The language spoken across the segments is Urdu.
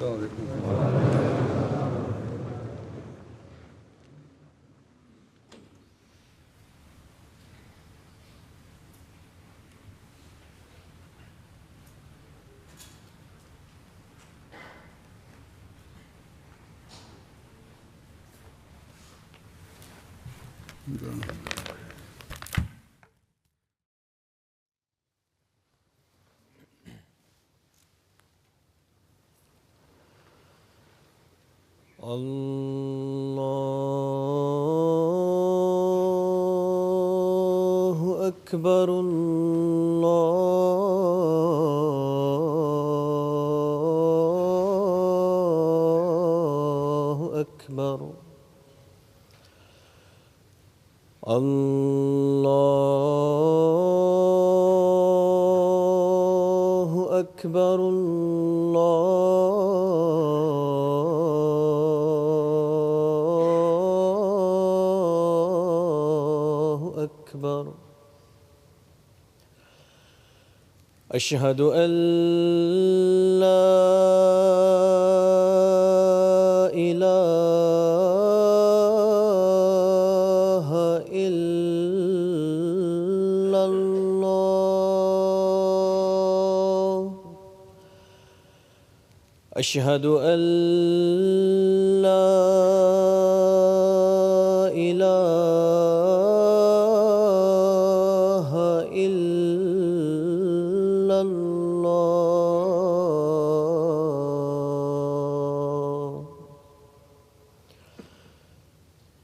السلام علیکم. اللہ اکبر اللہ اکبر اللہ اکبر اللہ اکبر. اشہد ان لا الہ الا اللہ. اشہد ان لا الہ الا اللہ.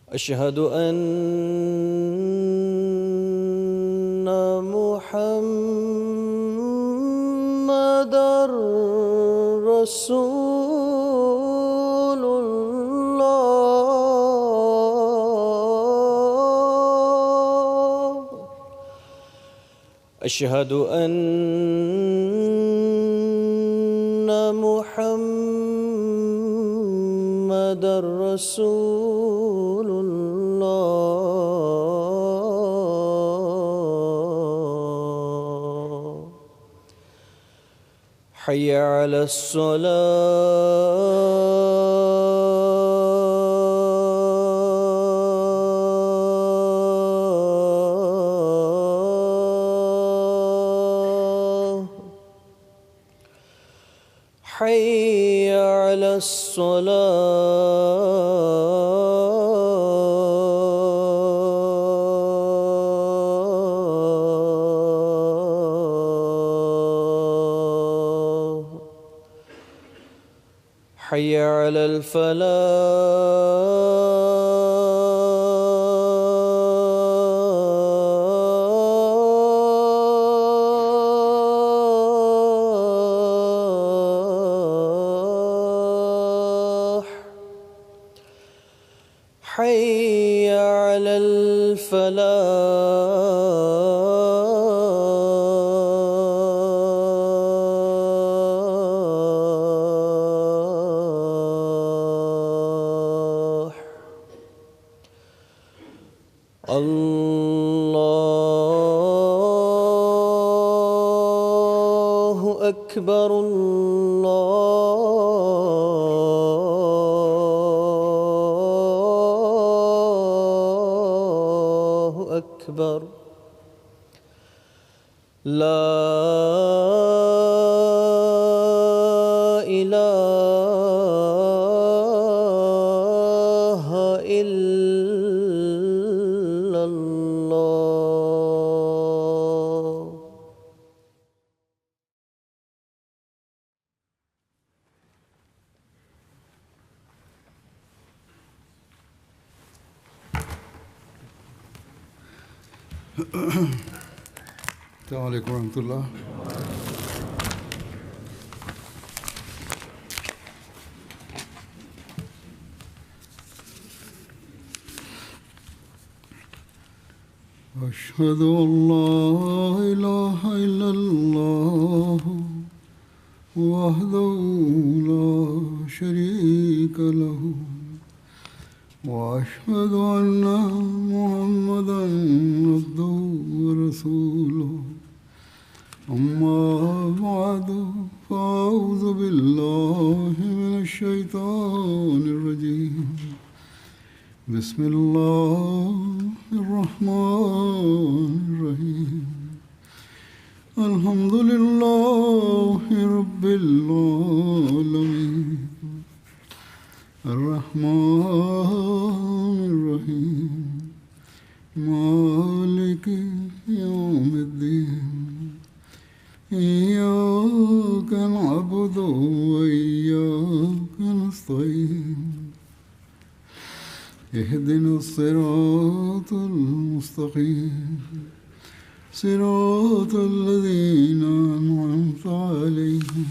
اشہد ان محمدًا رسول اللہ. اشہد ان محمدًا رسول اللہ. حی علی الصلاة. حی علی الصلاة. حی علی الفلاح. حی علی الفلاح. اللہ اکبر اللہ اکبر. لا الہ الا اللہ. السلام علیکم ورحمۃ اللہ. اشہد ان لا الہ الا اللہ وحدہ لا شریک لہ واشہد ان محمدًا عبدہ ورسولہ. اما بعد فاعوذ باللہ من الشيطان الرجيم بسم الله الرحمن الرحيم الحمد لله رب العالمين الرحمن الرحيم مالك يوم الدين إياك نعبد وإياك نستعين اهدنا الصراط المستقيم صراط الذين أنعمت عليهم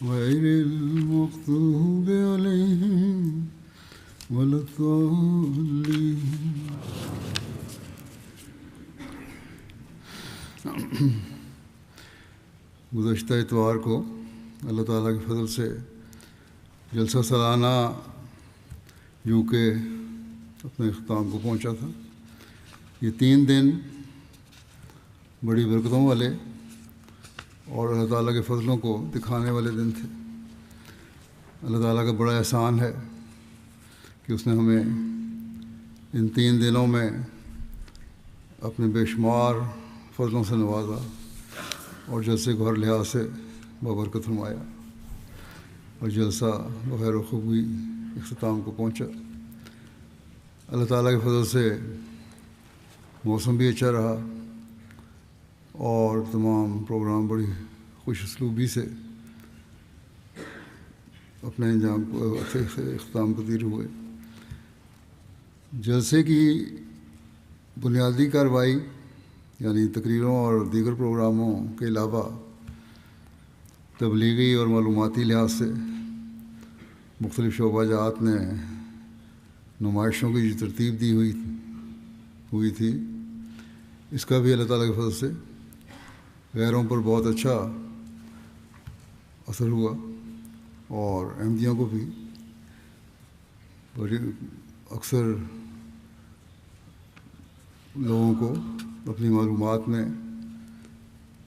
غير المغضوب عليهم ولا الضالين. گزشتہ اتوار کو اللہ تعالیٰ کے فضل سے جلسہ سالانہ یوں کہ اپنے اختتام کو پہنچا تھا. یہ 3 دن بڑی برکتوں والے اور اللہ تعالیٰ کے فضلوں کو دکھانے والے دن تھے. اللہ تعالیٰ کا بڑا احسان ہے کہ اس نے ہمیں ان 3 دنوں میں اپنے بے شمار فضلوں سے نوازا اور جلسے کو ہر لحاظ سے بابرکت فرمایا اور جلسہ بخیر و خوبی اختتام کو پہنچا. اللہ تعالیٰ کے فضل سے موسم بھی اچھا رہا اور تمام پروگرام بڑی خوش اسلوبی سے اپنے انجام کو اختتام پذیر ہوئے. جلسے کی بنیادی کارروائی یعنی تقریروں اور دیگر پروگراموں کے علاوہ تبلیغی اور معلوماتی لحاظ سے مختلف شعبہ جات نے نمائشوں کی جو ترتیب دی ہوئی تھی اس کا بھی اللہ تعالیٰ کے فضل سے غیروں پر بہت اچھا اثر ہوا اور احمدیوں کو بھی بڑی اکثر لوگوں کو اپنی معلومات میں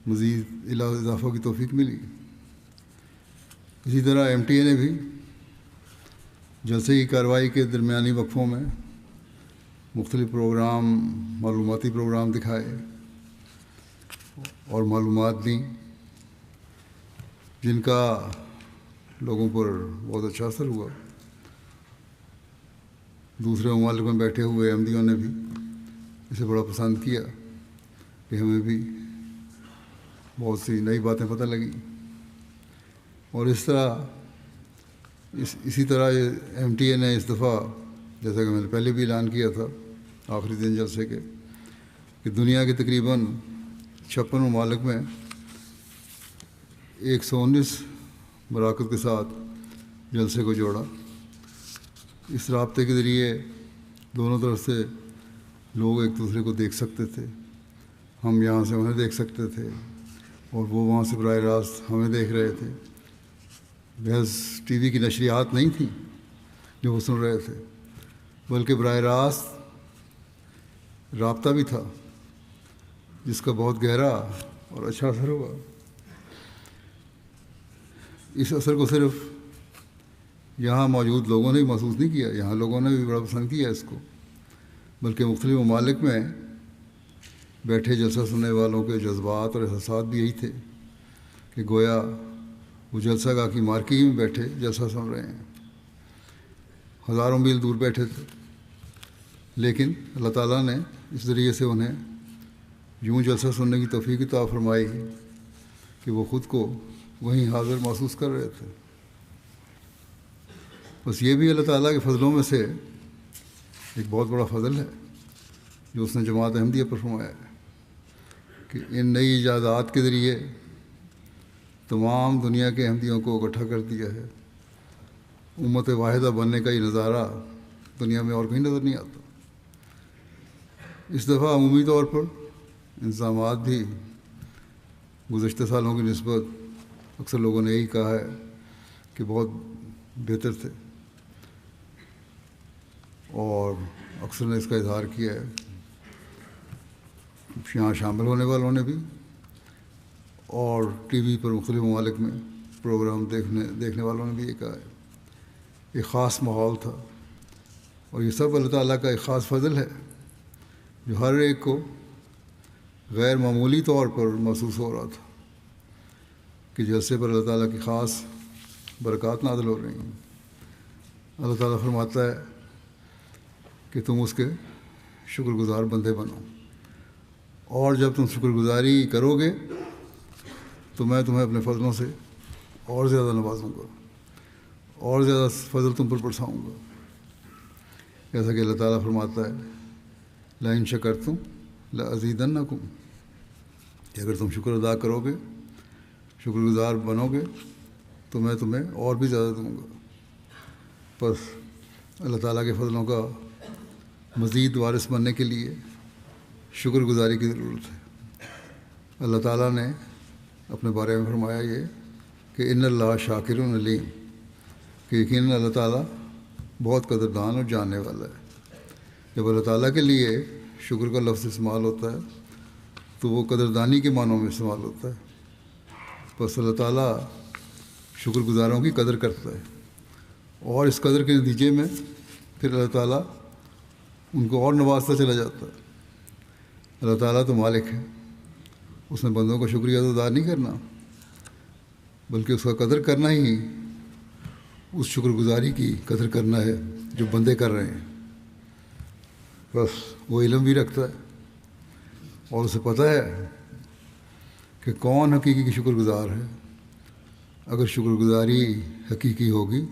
مزید اضافہ کی توفیق ملی. اسی طرح MTA نے بھی جلسے کی کارروائی کے درمیانی وقفوں میں مختلف پروگرام معلوماتی پروگرام دکھائے اور معلومات دیں جن کا لوگوں پر بہت اچھا اثر ہوا. دوسرے ممالک میں بیٹھے ہوئے احمدیوں نے بھی اسے بڑا پسند کیا کہ ہمیں بھی بہت سی نئی باتیں پتہ لگیں. اور اسی طرح MTA نے اس دفعہ جیسا کہ میں نے پہلے بھی اعلان کیا تھا آخری دن جلسے کے کہ دنیا کے تقریباً 56 ممالک میں 119 مراکز کے ساتھ جلسے کو جوڑا. اس رابطے کے ذریعے دونوں طرف سے لوگ ایک دوسرے کو دیکھ سکتے تھے. ہم یہاں سے انہیں دیکھ سکتے تھے اور وہ وہاں سے براہ راست ہمیں دیکھ رہے تھے. محض TV کی نشریات نہیں تھیں جو وہ سن رہے تھے بلکہ براہ راست رابطہ بھی تھا جس کا بہت گہرا اور اچھا اثر ہوا. اس اثر کو صرف یہاں موجود لوگوں نے محسوس نہیں کیا, یہاں لوگوں نے بھی بڑا پسند کیا اس کو, بلکہ مختلف ممالک میں بیٹھے جلسہ سننے والوں کے جذبات اور احساسات بھی یہی تھے کہ گویا وہ جلسہ گاہ کی مارکی میں بیٹھے جلسہ سن رہے ہیں. ہزاروں میل دور بیٹھے تھے لیکن اللہ تعالیٰ نے اس ذریعے سے انہیں یوں جلسہ سننے کی توفیق عطا فرمائی کہ وہ خود کو وہیں حاضر محسوس کر رہے تھے. بس یہ بھی اللہ تعالیٰ کے فضلوں میں سے ایک بہت بڑا فضل ہے جو اس نے جماعت احمدیہ پر فرمایا ہے کہ ان نئی ایجادات کے ذریعے تمام دنیا کے احمدیوں کو اکٹھا کر دیا ہے. امت واحدہ بننے کا یہ نظارہ دنیا میں اور کہیں نظر نہیں آتا. اس دفعہ عمومی طور پر انتظامات بھی گزشتہ سالوں کی نسبت اکثر لوگوں نے یہی کہا ہے کہ بہت بہتر تھے اور اکثر نے اس کا اظہار کیا ہے. یہاں شامل ہونے والوں نے بھی اور TV پر مختلف ممالک میں پروگرام دیکھنے والوں نے بھی یہ کہا ہے، ایک خاص ماحول تھا، اور یہ سب اللہ تعالیٰ کا ایک خاص فضل ہے جو ہر ایک کو غیر معمولی طور پر محسوس ہو رہا تھا کہ جلسے پر اللہ تعالیٰ کی خاص برکات نازل ہو رہی ہیں۔ اللہ تعالیٰ فرماتا ہے کہ تم اس کے شکر گزار بندے بنو، اور جب تم شکر گزاری کرو گے تو میں تمہیں اپنے فضلوں سے اور زیادہ نوازوں گا، اور زیادہ فضل تم پر برساؤں گا، جیسا کہ اللہ تعالیٰ فرماتا ہے لَإِن شَكَرْتُمْ لَأَزِيدَنَّكُمْ، کہ اگر تم شکر ادا کرو گے، شکر گزار بنو گے تو میں تمہیں اور بھی زیادہ دوں گا۔ بس اللہ تعالیٰ کے فضلوں کا مزید وارث بننے کے لیے شکر گزاری کی ضرورت ہے۔ اللہ تعالیٰ نے اپنے بارے میں فرمایا یہ کہ ان اللہ شاکر علیم، کہ یقیناً اللہ تعالیٰ بہت قدردان اور جاننے والا ہے۔ جب اللہ تعالیٰ کے لیے شکر کا لفظ استعمال ہوتا ہے تو وہ قدردانی کے معنوں میں استعمال ہوتا ہے۔ بس اللہ تعالیٰ شکر گزاروں کی قدر کرتا ہے، اور اس قدر کے نتیجے میں پھر اللہ تعالیٰ ان کو اور نوازتا چلا جاتا ہے۔ اللہ تعالیٰ تو مالک ہے، اس نے بندوں کا شکریہ ادا نہیں کرنا بلکہ اس کا قدر کرنا ہی اس شکر گزاری کی قدر کرنا ہے جو بندے کر رہے ہیں۔ بس وہ علم بھی رکھتا ہے اور اسے پتہ ہے کہ کون حقیقی شکر گزار ہے۔ اگر شکر گزاری حقیقی ہوگی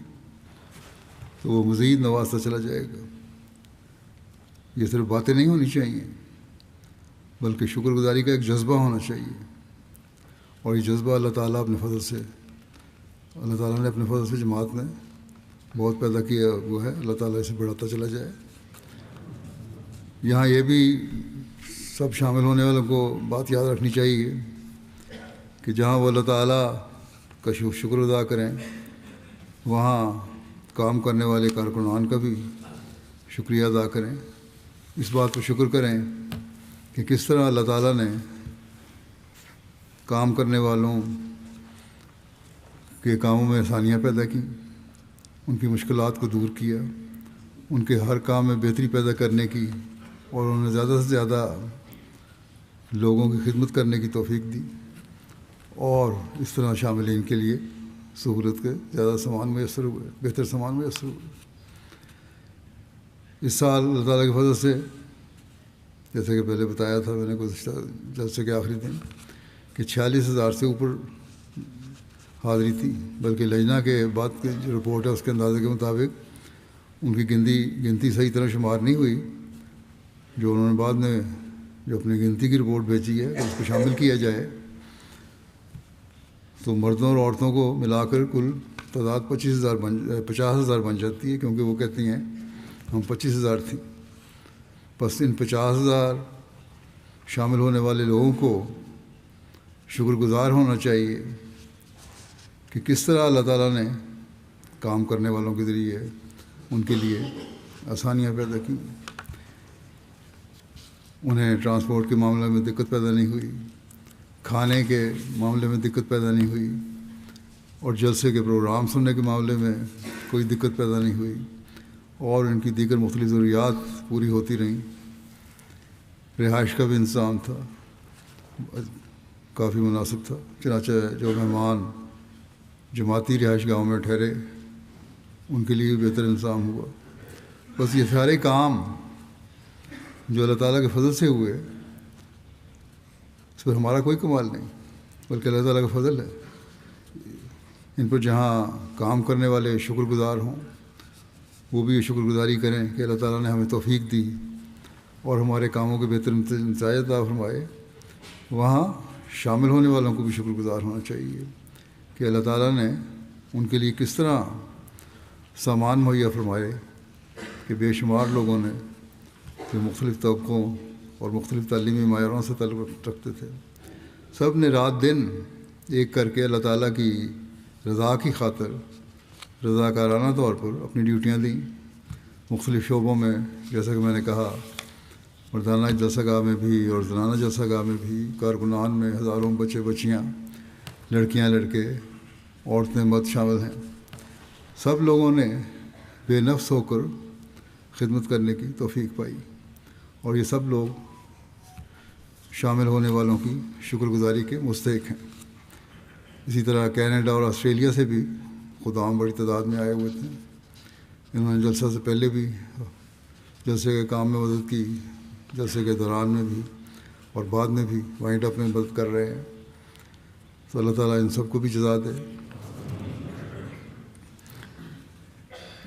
تو وہ مزید نوازتا چلا جائے گا۔ یہ صرف باتیں نہیں ہونی چاہیے بلکہ شکر گزاری کا ایک جذبہ ہونا چاہیے، اور یہ جذبہ اللہ تعالیٰ نے اپنے فضل سے جماعت میں بہت پیدا کیا وہ ہے، اللہ تعالیٰ اسے بڑھاتا چلا جائے۔ یہاں یہ بھی سب شامل ہونے والوں کو بات یاد رکھنی چاہیے کہ جہاں وہ اللہ تعالیٰ کا شکر ادا کریں وہاں کام کرنے والے کارکنان کا بھی شکریہ ادا کریں، اس بات پر شکر کریں کہ کس طرح اللہ تعالیٰ نے کام کرنے والوں کے کاموں میں آسانیاں پیدا کی، ان کی مشکلات کو دور کیا، ان کے ہر کام میں بہتری پیدا کرنے کی، اور انہیں زیادہ سے زیادہ لوگوں کی خدمت کرنے کی توفیق دی، اور اس طرح شاملین کے لیے سہولت کے زیادہ سامان میسر ہوئے، بہتر سامان میسر ہوئے۔ اس سال اللہ تعالیٰ کے فضل سے جیسے کہ پہلے بتایا تھا میں نے گزشتہ جلسے کے آخری دن کہ 46,000 سے اوپر حاضری تھی، بلکہ لجنہ کے بعد کی جو رپورٹ ہے اس کے اندازے کے مطابق ان کی گنتی صحیح طرح شمار نہیں ہوئی، جو انہوں نے بعد میں جو اپنی گنتی کی رپورٹ بھیجی ہے اس کو شامل کیا جائے تو مردوں اور عورتوں کو ملا کر کل تعداد 50,000 بن جاتی ہے، کیونکہ وہ کہتی ہیں ہم 25,000 تھیں۔ بس ان 50,000 شامل ہونے والے لوگوں کو شکر گزار ہونا چاہیے کہ کس طرح اللہ تعالیٰ نے کام کرنے والوں کے ذریعے ان کے لیے آسانیاں پیدا کی، انہیں ٹرانسپورٹ کے معاملے میں دقت پیدا نہیں ہوئی، کھانے کے معاملے میں دقت پیدا نہیں ہوئی، اور جلسے کے پروگرام سننے کے معاملے میں کوئی دقت پیدا نہیں ہوئی، اور ان کی دیگر مختلف ضروریات پوری ہوتی رہیں۔ رہائش کا بھی انتظام تھا، کافی مناسب تھا، چنانچہ جو مہمان جماعتی رہائش گاہوں میں ٹھہرے ان کے لیے بہتر انتظام ہوا۔ بس یہ سارے کام جو اللہ تعالیٰ کے فضل سے ہوئے اس پر ہمارا کوئی کمال نہیں بلکہ اللہ تعالیٰ کا فضل ہے۔ ان پر جہاں کام کرنے والے شکر گزار ہوں وہ بھی یہ شکر گزاری کریں کہ اللہ تعالیٰ نے ہمیں توفیق دی اور ہمارے کاموں کے بہتر نتائج عطا فرمائے، وہاں شامل ہونے والوں کو بھی شکر گزار ہونا چاہیے کہ اللہ تعالیٰ نے ان کے لیے کس طرح سامان مہیا فرمائے کہ بے شمار لوگوں نے جو مختلف طبقوں اور مختلف تعلیمی معیاروں سے تعلق رکھتے تھے، سب نے رات دن ایک کر کے اللہ تعالیٰ کی رضا کی خاطر رضاکارانہ طور پر اپنی ڈیوٹیاں دیں مختلف شعبوں میں، جیسا کہ میں نے کہا مردانہ جلسہ گاہ میں بھی اور زنانہ جلسہ گاہ میں بھی، کارکنان میں ہزاروں بچے بچیاں، لڑکیاں لڑکے عورتیں مرد شامل ہیں، سب لوگوں نے بے نفس ہو کر خدمت کرنے کی توفیق پائی، اور یہ سب لوگ شامل ہونے والوں کی شکر گزاری کے مستحق ہیں۔ اسی طرح کینیڈا اور آسٹریلیا سے بھی خدام بڑی تعداد میں آئے ہوئے تھے۔ انہوں نے جلسہ سے پہلے بھی جلسے کے کام میں مدد کی، جلسے کے دوران میں بھی، اور بعد میں بھی وائنڈ اپ میں مدد کر رہے ہیں۔ تو اللہ تعالیٰ ان سب کو بھی جزا دے۔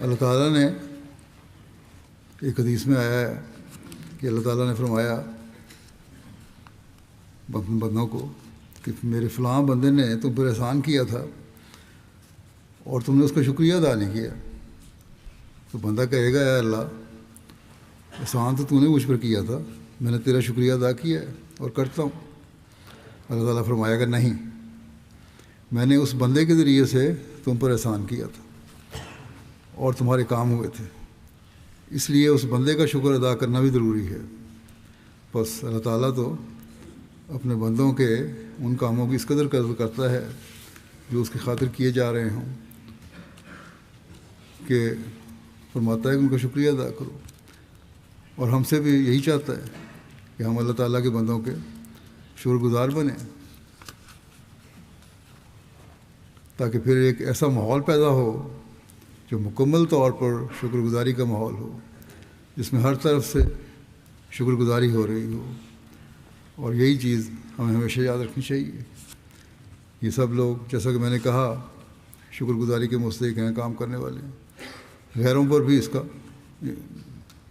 اللہ تعالیٰ نے ایک حدیث میں آیا ہے کہ اللہ تعالیٰ نے فرمایا بندوں کو کہ میرے فلاں بندے نے تم پر احسان کیا تھا اور تم نے اس کا شکریہ ادا نہیں کیا۔ تو بندہ کہے گا اے اللہ، احسان تو نے مجھ پر کیا تھا، میں نے تیرا شکریہ ادا کیا ہے اور کرتا ہوں۔ اللہ تعالیٰ فرمائے گا نہیں، میں نے اس بندے کے ذریعے سے تم پر احسان کیا تھا اور تمہارے کام ہوئے تھے، اس لیے اس بندے کا شکر ادا کرنا بھی ضروری ہے۔ بس اللہ تعالیٰ تو اپنے بندوں کے ان کاموں کی اس قدر قدر کرتا ہے جو اس کی خاطر کیے جا رہے ہوں، کہ فرماتا ہے کہ ان کا شکریہ ادا کرو، اور ہم سے بھی یہی چاہتا ہے کہ ہم اللہ تعالیٰ کے بندوں کے شکر گزار بنیں، تاکہ پھر ایک ایسا ماحول پیدا ہو جو مکمل طور پر شکر گزاری کا ماحول ہو، جس میں ہر طرف سے شکر گزاری ہو رہی ہو۔ اور یہی چیز ہمیں ہمیشہ یاد رکھنی چاہیے۔ یہ سب لوگ، جیسا کہ میں نے کہا، شکر گزاری کے مستحق ہیں، کام کرنے والے ہیں۔ غیروں پر بھی اس کا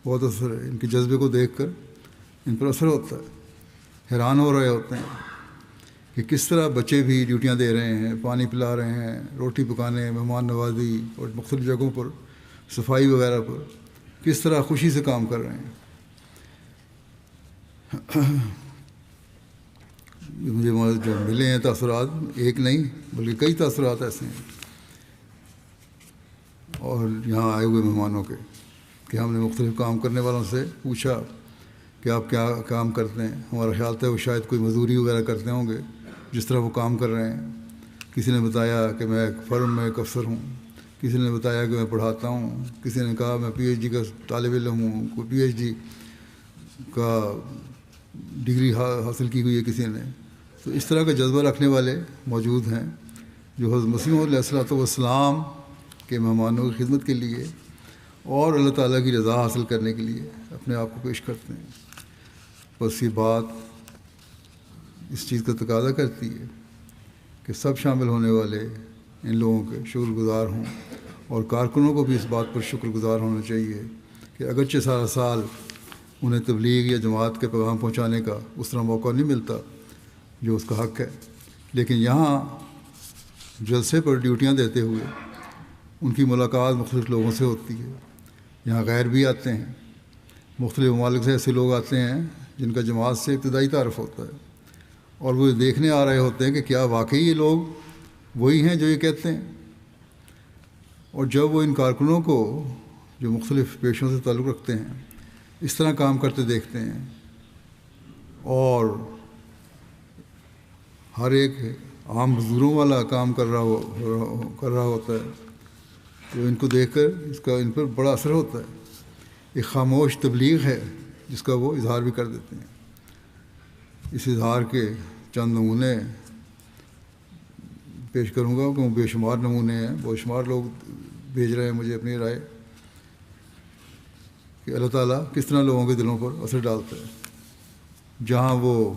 بہت اثر ہے، ان کے جذبے کو دیکھ کر ان پر اثر ہوتا ہے۔ حیران ہو رہے ہوتے ہیں کہ کس طرح بچے بھی ڈیوٹیاں دے رہے ہیں، پانی پلا رہے ہیں، روٹی پکانے، مہمان نوازی اور مختلف جگہوں پر صفائی وغیرہ پر کس طرح خوشی سے کام کر رہے ہیں۔ مجھے جو ملے ہیں تاثرات، ایک نہیں بلکہ کئی تاثرات ایسے ہیں، اور یہاں آئے ہوئے مہمانوں کے، کہ ہم نے مختلف کام کرنے والوں سے پوچھا کہ آپ کیا کام کرتے ہیں۔ ہمارا خیال تھا وہ شاید کوئی مزدوری وغیرہ کرتے ہوں گے جس طرح وہ کام کر رہے ہیں۔ کسی نے بتایا کہ میں ایک فرم میں ایک افسر ہوں، کسی نے بتایا کہ میں پڑھاتا ہوں، کسی نے کہا میں پی ایچ ڈی کا طالب علم ہوں، کوئی پی ایچ ڈی کا ڈگری حاصل کی ہوئی ہے کسی نے۔ تو اس طرح کا جذبہ رکھنے والے موجود ہیں جو حضرت مسیح علیہ الصلوۃ والسلام کے مہمانوں کی خدمت کے لیے اور اللہ تعالیٰ کی رضا حاصل کرنے کے لیے اپنے آپ کو پیش کرتے ہیں۔ بس یہ بات اس چیز کا تقاضا کرتی ہے کہ سب شامل ہونے والے ان لوگوں کے شکر گزار ہوں، اور کارکنوں کو بھی اس بات پر شکر گزار ہونا چاہیے کہ اگرچہ سارا سال انہیں تبلیغ یا جماعت کے پیغام پہنچانے کا اس طرح موقع نہیں ملتا جو اس کا حق ہے، لیکن یہاں جلسے پر ڈیوٹیاں دیتے ہوئے ان کی ملاقات مختلف لوگوں سے ہوتی ہے۔ یہاں غیر بھی آتے ہیں، مختلف ممالک سے ایسے لوگ آتے ہیں جن کا جماعت سے ابتدائی تعارف ہوتا ہے، اور وہ دیکھنے آ رہے ہوتے ہیں کہ کیا واقعی یہ لوگ وہی ہیں جو یہ کہتے ہیں۔ اور جب وہ ان کارکنوں کو جو مختلف پیشوں سے تعلق رکھتے ہیں اس طرح کام کرتے دیکھتے ہیں، اور ہر ایک عام مزدوروں والا کام کر رہا ہوتا ہے، تو ان کو دیکھ کر اس کا ان پر بڑا اثر ہوتا ہے۔ ایک خاموش تبلیغ ہے جس کا وہ اظہار بھی کر دیتے ہیں۔ اس اظہار کے چند نمونے پیش کروں گا کہ وہ بے شمار نمونے ہیں، بے شمار لوگ بھیج رہے ہیں مجھے اپنی رائے کہ اللہ تعالیٰ کس طرح لوگوں کے دلوں پر اثر ڈالتا ہے۔ جہاں وہ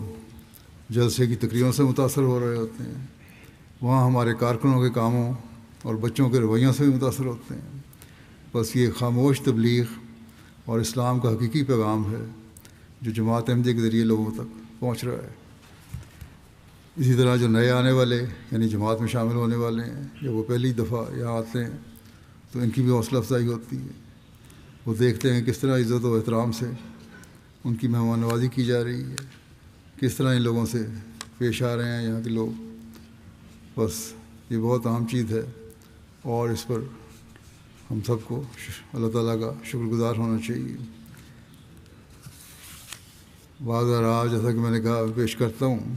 جلسے کی تقریروں سے متاثر ہو رہے ہوتے ہیں، وہاں ہمارے کارکنوں کے کاموں اور بچوں کے رویوں سے بھی متاثر ہوتے ہیں۔ بس یہ خاموش تبلیغ اور اسلام کا حقیقی پیغام ہے جو جماعت احمدیہ کے ذریعے لوگوں تک پہنچ رہا ہے۔ اسی طرح جو نئے آنے والے یعنی جماعت میں شامل ہونے والے ہیں، جب وہ پہلی دفعہ یہاں آتے ہیں تو ان کی بھی حوصلہ افزائی ہوتی ہے۔ وہ دیکھتے ہیں کس طرح عزت و احترام سے ان کی مہمان نوازی کی جا رہی ہے، کس طرح ان لوگوں سے پیش آ رہے ہیں یہاں کے لوگ۔ بس یہ بہت اہم چیز ہے، اور اس پر ہم سب کو اللہ تعالیٰ کا شکر گزار ہونا چاہیے۔ بعض راہ جیسا کہ میں نے کہا پیش کرتا ہوں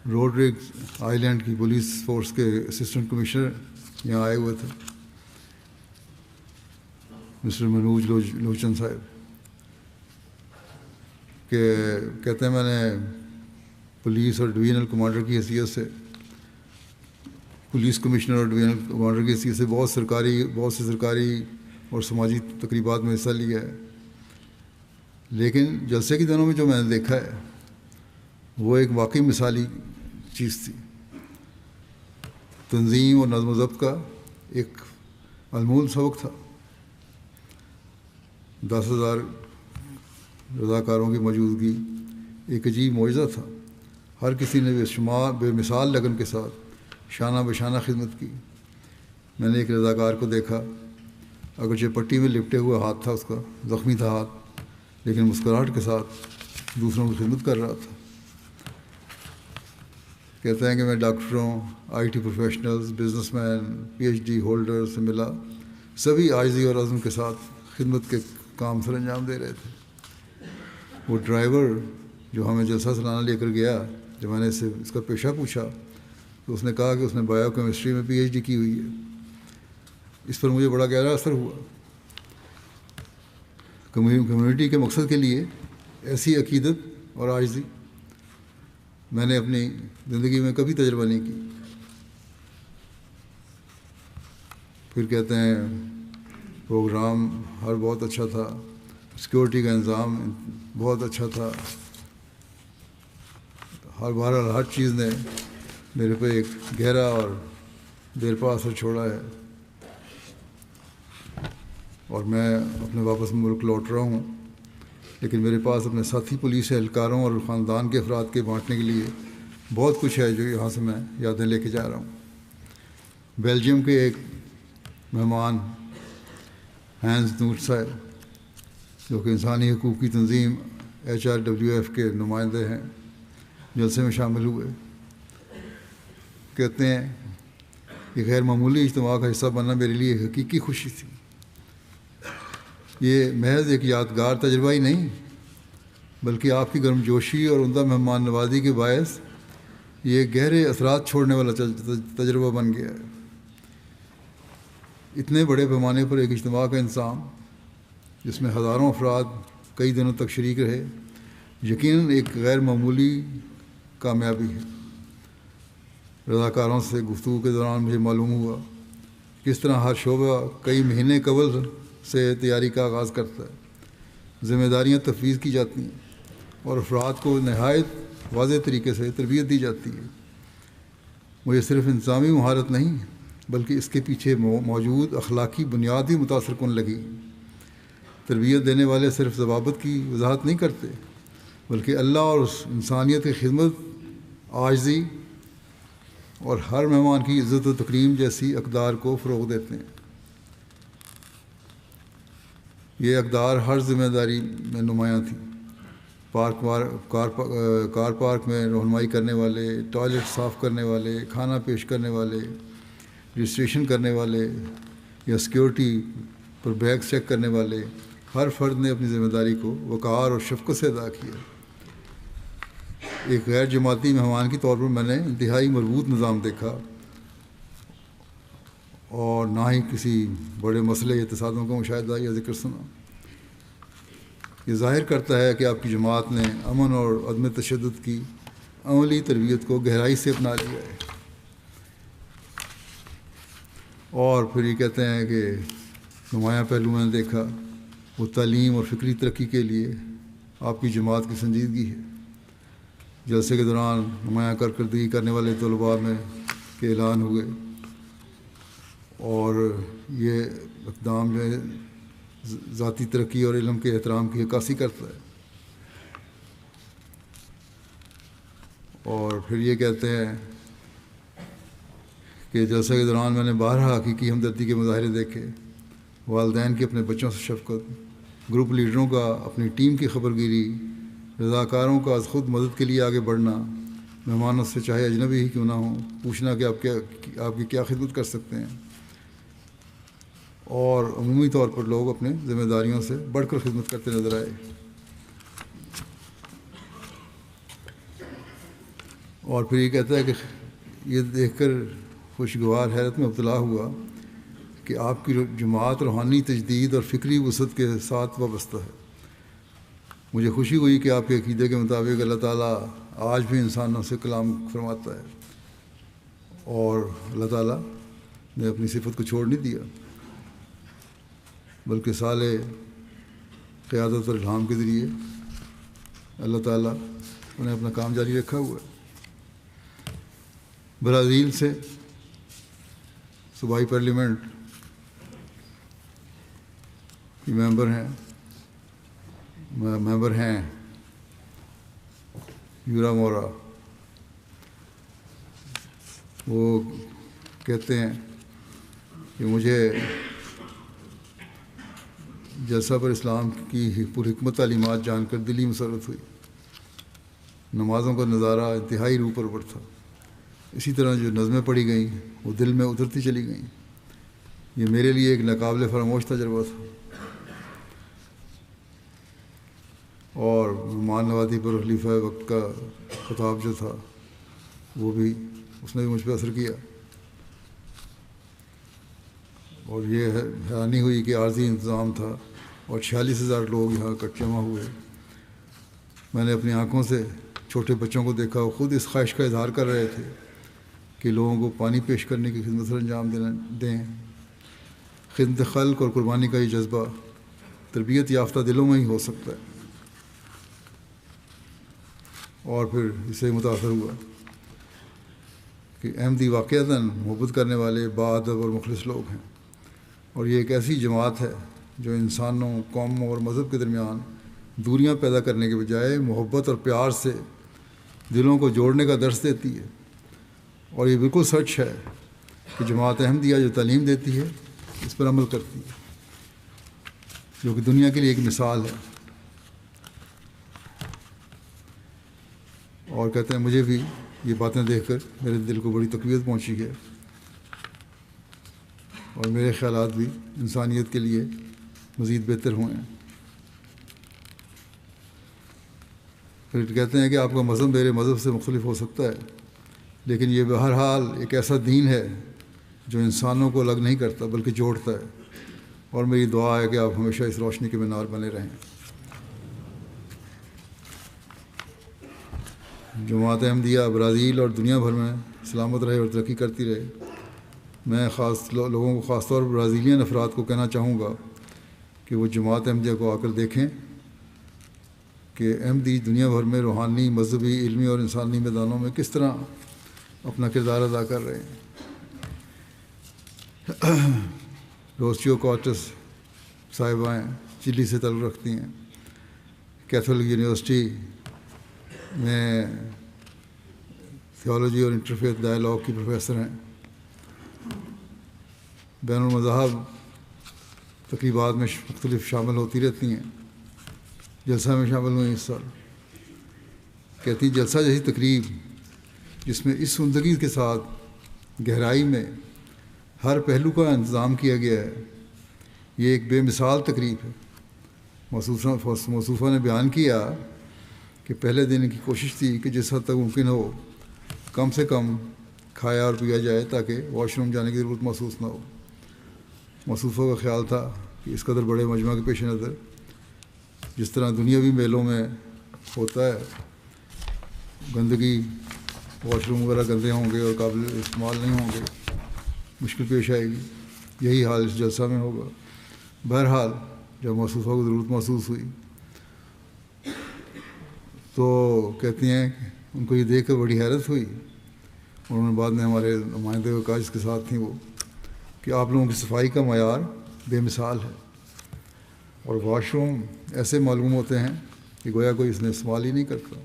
روڈرک آئی لینڈ کی پولیس فورس کے اسسٹنٹ کمشنر یہاں آئے ہوئے تھے، مسٹر منوج لوچن صاحب، کہ کہتے ہیں میں نے پولیس اور ڈویژنل کمانڈر کی حیثیت سے، پولیس کمشنر اور ڈویژنل کمانڈر کی حیثیت سے بہت سے سرکاری اور سماجی تقریبات میں حصہ لیا ہے، لیکن جلسے کے دنوں میں جو میں نے دیکھا ہے وہ ایک واقعی مثالی چیز تھی۔ تنظیم اور نظم و ضبط کا ایک انمول سبق تھا۔ 10,000 رضاکاروں کی موجودگی ایک عجیب معجزہ تھا۔ ہر کسی نے بے مثال لگن کے ساتھ شانہ بشانہ خدمت کی۔ میں نے ایک رضاکار کو دیکھا، اگرچہ پٹی میں لپٹے ہوئے ہاتھ تھا اس کا، زخمی تھا ہاتھ، لیکن مسکراہٹ کے ساتھ دوسروں کی خدمت کر رہا تھا۔ کہتے ہیں کہ میں ڈاکٹروں، I T professionals, business man, P H D holder سے ملا، سبھی عاجزی اور عزم کے ساتھ خدمت کے کام سر انجام دے رہے تھے۔ وہ ڈرائیور جو ہمیں جلسہ سالانہ لے کر گیا، جب میں نے اس کا پیشہ پوچھا تو اس نے کہا کہ اس نے بایو کیمسٹری میں پی ایچ ڈی کی ہوئی ہے۔ اس پر مجھے بڑا گہرا اثر ہوا۔ کمیونٹی کے مقصد کے لیے ایسی عقیدت اور عاجزی میں نے اپنی زندگی میں کبھی تجربہ نہیں کی۔ پھر کہتے ہیں پروگرام ہر بہت اچھا تھا، سیکورٹی کا انتظام بہت اچھا تھا، بہرحال ہر چیز نے میرے پہ ایک گہرا اور دیرپا اثر چھوڑا ہے، اور میں اپنے واپس ملک لوٹ رہا ہوں، لیکن میرے پاس اپنے ساتھی پولیس اہلکاروں اور خاندان کے افراد کے بانٹنے کے لیے بہت کچھ ہے جو یہاں سے میں یادیں لے کے جا رہا ہوں۔ بیلجیم کے ایک مہمان ہینز نوٹ صاحب، جو کہ انسانی حقوق کی تنظیم HRWF کے نمائندے ہیں، جلسے میں شامل ہوئے۔ کہتے ہیں کہ غیر معمولی اجتماع کا حصہ بننا میرے لیے ایک حقیقی خوشی تھی۔ یہ محض ایک یادگار تجربہ ہی نہیں، بلکہ آپ کی گرمجوشی اور عمدہ مہمان نوازی کے باعث یہ گہرے اثرات چھوڑنے والا تجربہ بن گیا ہے۔ اتنے بڑے پیمانے پر ایک اجتماع کا انتظام، جس میں ہزاروں افراد کئی دنوں تک شریک رہے، یقیناً ایک غیر معمولی کامیابی ہے۔ رضاکاروں سے گفتگو کے دوران مجھے معلوم ہوا کس طرح ہر شعبہ کئی مہینے قبل سے تیاری کا آغاز کرتا ہے، ذمہ داریاں تفویض کی جاتی ہیں اور افراد کو نہایت واضح طریقے سے تربیت دی جاتی ہے۔ مجھے صرف انتظامی مہارت نہیں، بلکہ اس کے پیچھے موجود اخلاقی بنیاد بھی متاثر کن لگی۔ تربیت دینے والے صرف ضوابط کی وضاحت نہیں کرتے، بلکہ اللہ اور انسانیت کی خدمت، عاجزی اور ہر مہمان کی عزت و تکریم جیسی اقدار کو فروغ دیتے ہیں۔ یہ اقدار ہر ذمہ داری میں نمایاں تھی۔ کار پارک میں رہنمائی کرنے والے، ٹوائلٹ صاف کرنے والے، کھانا پیش کرنے والے، رجسٹریشن کرنے والے یا سیکیورٹی پر بیگ چیک کرنے والے، ہر فرد نے اپنی ذمہ داری کو وقار اور شفقت سے ادا کیا۔ ایک غیر جماعتی مہمان کے طور پر میں نے انتہائی مربوط نظام دیکھا، اور نہ ہی کسی بڑے مسئلے یا تصادم کا مشاہدہ یا ذکر سنا۔ یہ ظاہر کرتا ہے کہ آپ کی جماعت نے امن اور عدم تشدد کی عملی تربیت کو گہرائی سے اپنا لیا ہے۔ اور پھر یہ کہتے ہیں کہ نمایاں پہلو میں نے دیکھا، وہ تعلیم اور فکری ترقی کے لیے آپ کی جماعت کی سنجیدگی ہے۔ جلسے کے دوران نمایاں کارکردگی کرنے والے طلباء میں کے اعلان ہوئے، اور یہ اقدام جو ہے ذاتی ترقی اور علم کے احترام کی عکاسی کرتا ہے۔ اور پھر یہ کہتے ہیں کہ جلسے کے دوران میں نے بارہا حقیقی ہمدردی کے مظاہرے دیکھے، والدین کی اپنے بچوں سے شفقت، گروپ لیڈروں کا اپنی ٹیم کی خبرگیری، رضاکاروں کا از خود مدد کے لیے آگے بڑھنا، مہمانوں سے چاہے اجنبی ہی کیوں نہ ہوں پوچھنا کہ آپ کی کیا خدمت کر سکتے ہیں، اور عمومی طور پر لوگ اپنے ذمہ داریوں سے بڑھ کر خدمت کرتے نظر آئے۔ اور پھر یہ کہتا ہے کہ یہ دیکھ کر خوشگوار حیرت میں مبتلا ہوا کہ آپ کی جماعت روحانی تجدید اور فکری وسعت کے ساتھ وابستہ ہے۔ مجھے خوشی ہوئی کہ آپ کے عقیدے کے مطابق اللہ تعالیٰ آج بھی انسانوں سے کلام فرماتا ہے، اور اللہ تعالیٰ نے اپنی صفت کو چھوڑ نہیں دیا، بلکہ صالح قیادت اور الہام کے ذریعے اللہ تعالیٰ انہیں اپنا کام جاری رکھا ہوا ہے۔ برازیل سے صوبائی پارلیمنٹ کی ممبر ہیں یورا مورا۔ وہ کہتے ہیں کہ مجھے جلسہ پر اسلام کی پرحکمت تعلیمات جان کر دلی مسرت ہوئی۔ نمازوں کا نظارہ انتہائی روح پرور تھا۔ اسی طرح جو نظمیں پڑھی گئیں وہ دل میں اترتی چلی گئیں۔ یہ میرے لیے ایک ناقابل فراموش تجربہ تھا، اور مہمان نوازی پر خلیفہ وقت کا خطاب جو تھا وہ بھی اس نے بھی مجھ پہ اثر کیا، اور یہ حیرانی ہوئی کہ عارضی انتظام تھا اور 46,000 لوگ یہاں اکٹھے جمع ہوئے۔ میں نے اپنی آنکھوں سے چھوٹے بچوں کو دیکھا، وہ خود اس خواہش کا اظہار کر رہے تھے کہ لوگوں کو پانی پیش کرنے کی خدمت سر انجام دیں۔ خدمت خلق اور قربانی کا یہ جذبہ تربیت یافتہ دلوں میں ہی ہو سکتا ہے۔ اور پھر اسے متاثر ہوا کہ احمدی واقعتاً محبت کرنے والے باادب اور مخلص لوگ ہیں، اور یہ ایک ایسی جماعت ہے جو انسانوں، قوموں اور مذہب کے درمیان دوریاں پیدا کرنے کے بجائے محبت اور پیار سے دلوں کو جوڑنے کا درس دیتی ہے۔ اور یہ بالکل سچ ہے کہ جماعت احمدیہ جو تعلیم دیتی ہے اس پر عمل کرتی ہے، جو کہ دنیا کے لیے ایک مثال ہے۔ اور کہتے ہیں مجھے بھی یہ باتیں دیکھ کر میرے دل کو بڑی تقویت پہنچی ہے، اور میرے خیالات بھی انسانیت کے لیے مزید بہتر ہوئے ہیں۔ پھر کہتے ہیں کہ آپ کا مذہب میرے مذہب سے مختلف ہو سکتا ہے، لیکن یہ بہرحال ایک ایسا دین ہے جو انسانوں کو الگ نہیں کرتا بلکہ جوڑتا ہے، اور میری دعا ہے کہ آپ ہمیشہ اس روشنی کے مینار بنے رہیں۔ جماعت احمدیہ برازیل اور دنیا بھر میں سلامت رہے اور ترقی کرتی رہے۔ میں لوگوں کو خاص طور پر برازیلین افراد کو کہنا چاہوں گا کہ وہ جماعت احمدیہ کو آ کر دیکھیں کہ احمدی دنیا بھر میں روحانی، مذہبی، علمی اور انسانی میدانوں میں کس طرح اپنا کردار ادا کر رہے ہیں۔ روسیو کارٹس صاحبائیں چلی سے تعلق رکھتی ہیں، کیتھولک یونیورسٹی میں تھیولوجی اور انٹرفیتھ ڈائلاگ کی پروفیسر ہیں، بین المذاہب تقریبات میں مختلف شامل ہوتی رہتی ہیں، جلسہ میں شامل ہوئی اس سال۔ کہتی جلسہ جیسی تقریب جس میں اس زندگی کے ساتھ گہرائی میں ہر پہلو کا انتظام کیا گیا ہے، یہ ایک بے مثال تقریب ہے۔ موصوفہ نے بیان کیا کہ پہلے دن کی کوشش تھی کہ جس حد تک ممکن ہو کم سے کم کھایا اور پیا جائے تاکہ واش روم جانے کی ضرورت محسوس نہ ہو۔ موصوفہ کا خیال تھا کہ اس قدر بڑے مجمع کے پیش نظر جس طرح دنیاوی میلوں میں ہوتا ہے، گندگی، واش روم وغیرہ گندے ہوں گے اور قابل استعمال نہیں ہوں گے، مشکل پیش آئے گی۔ یہی حال اس جلسہ میں ہوگا۔ بہرحال جب موصوفہ کو ضرورت محسوس ہوئی تو کہتی ہیں کہ ان کو یہ دیکھ کر بڑی حیرت ہوئی، اور انہوں نے بعد میں ہمارے نمائندے کا کاج کے ساتھ تھیں وہ، کہ آپ لوگوں کی صفائی کا معیار بے مثال ہے، اور واش روم ایسے معلوم ہوتے ہیں کہ گویا کوئی اس نے استعمال ہی نہیں کرتا۔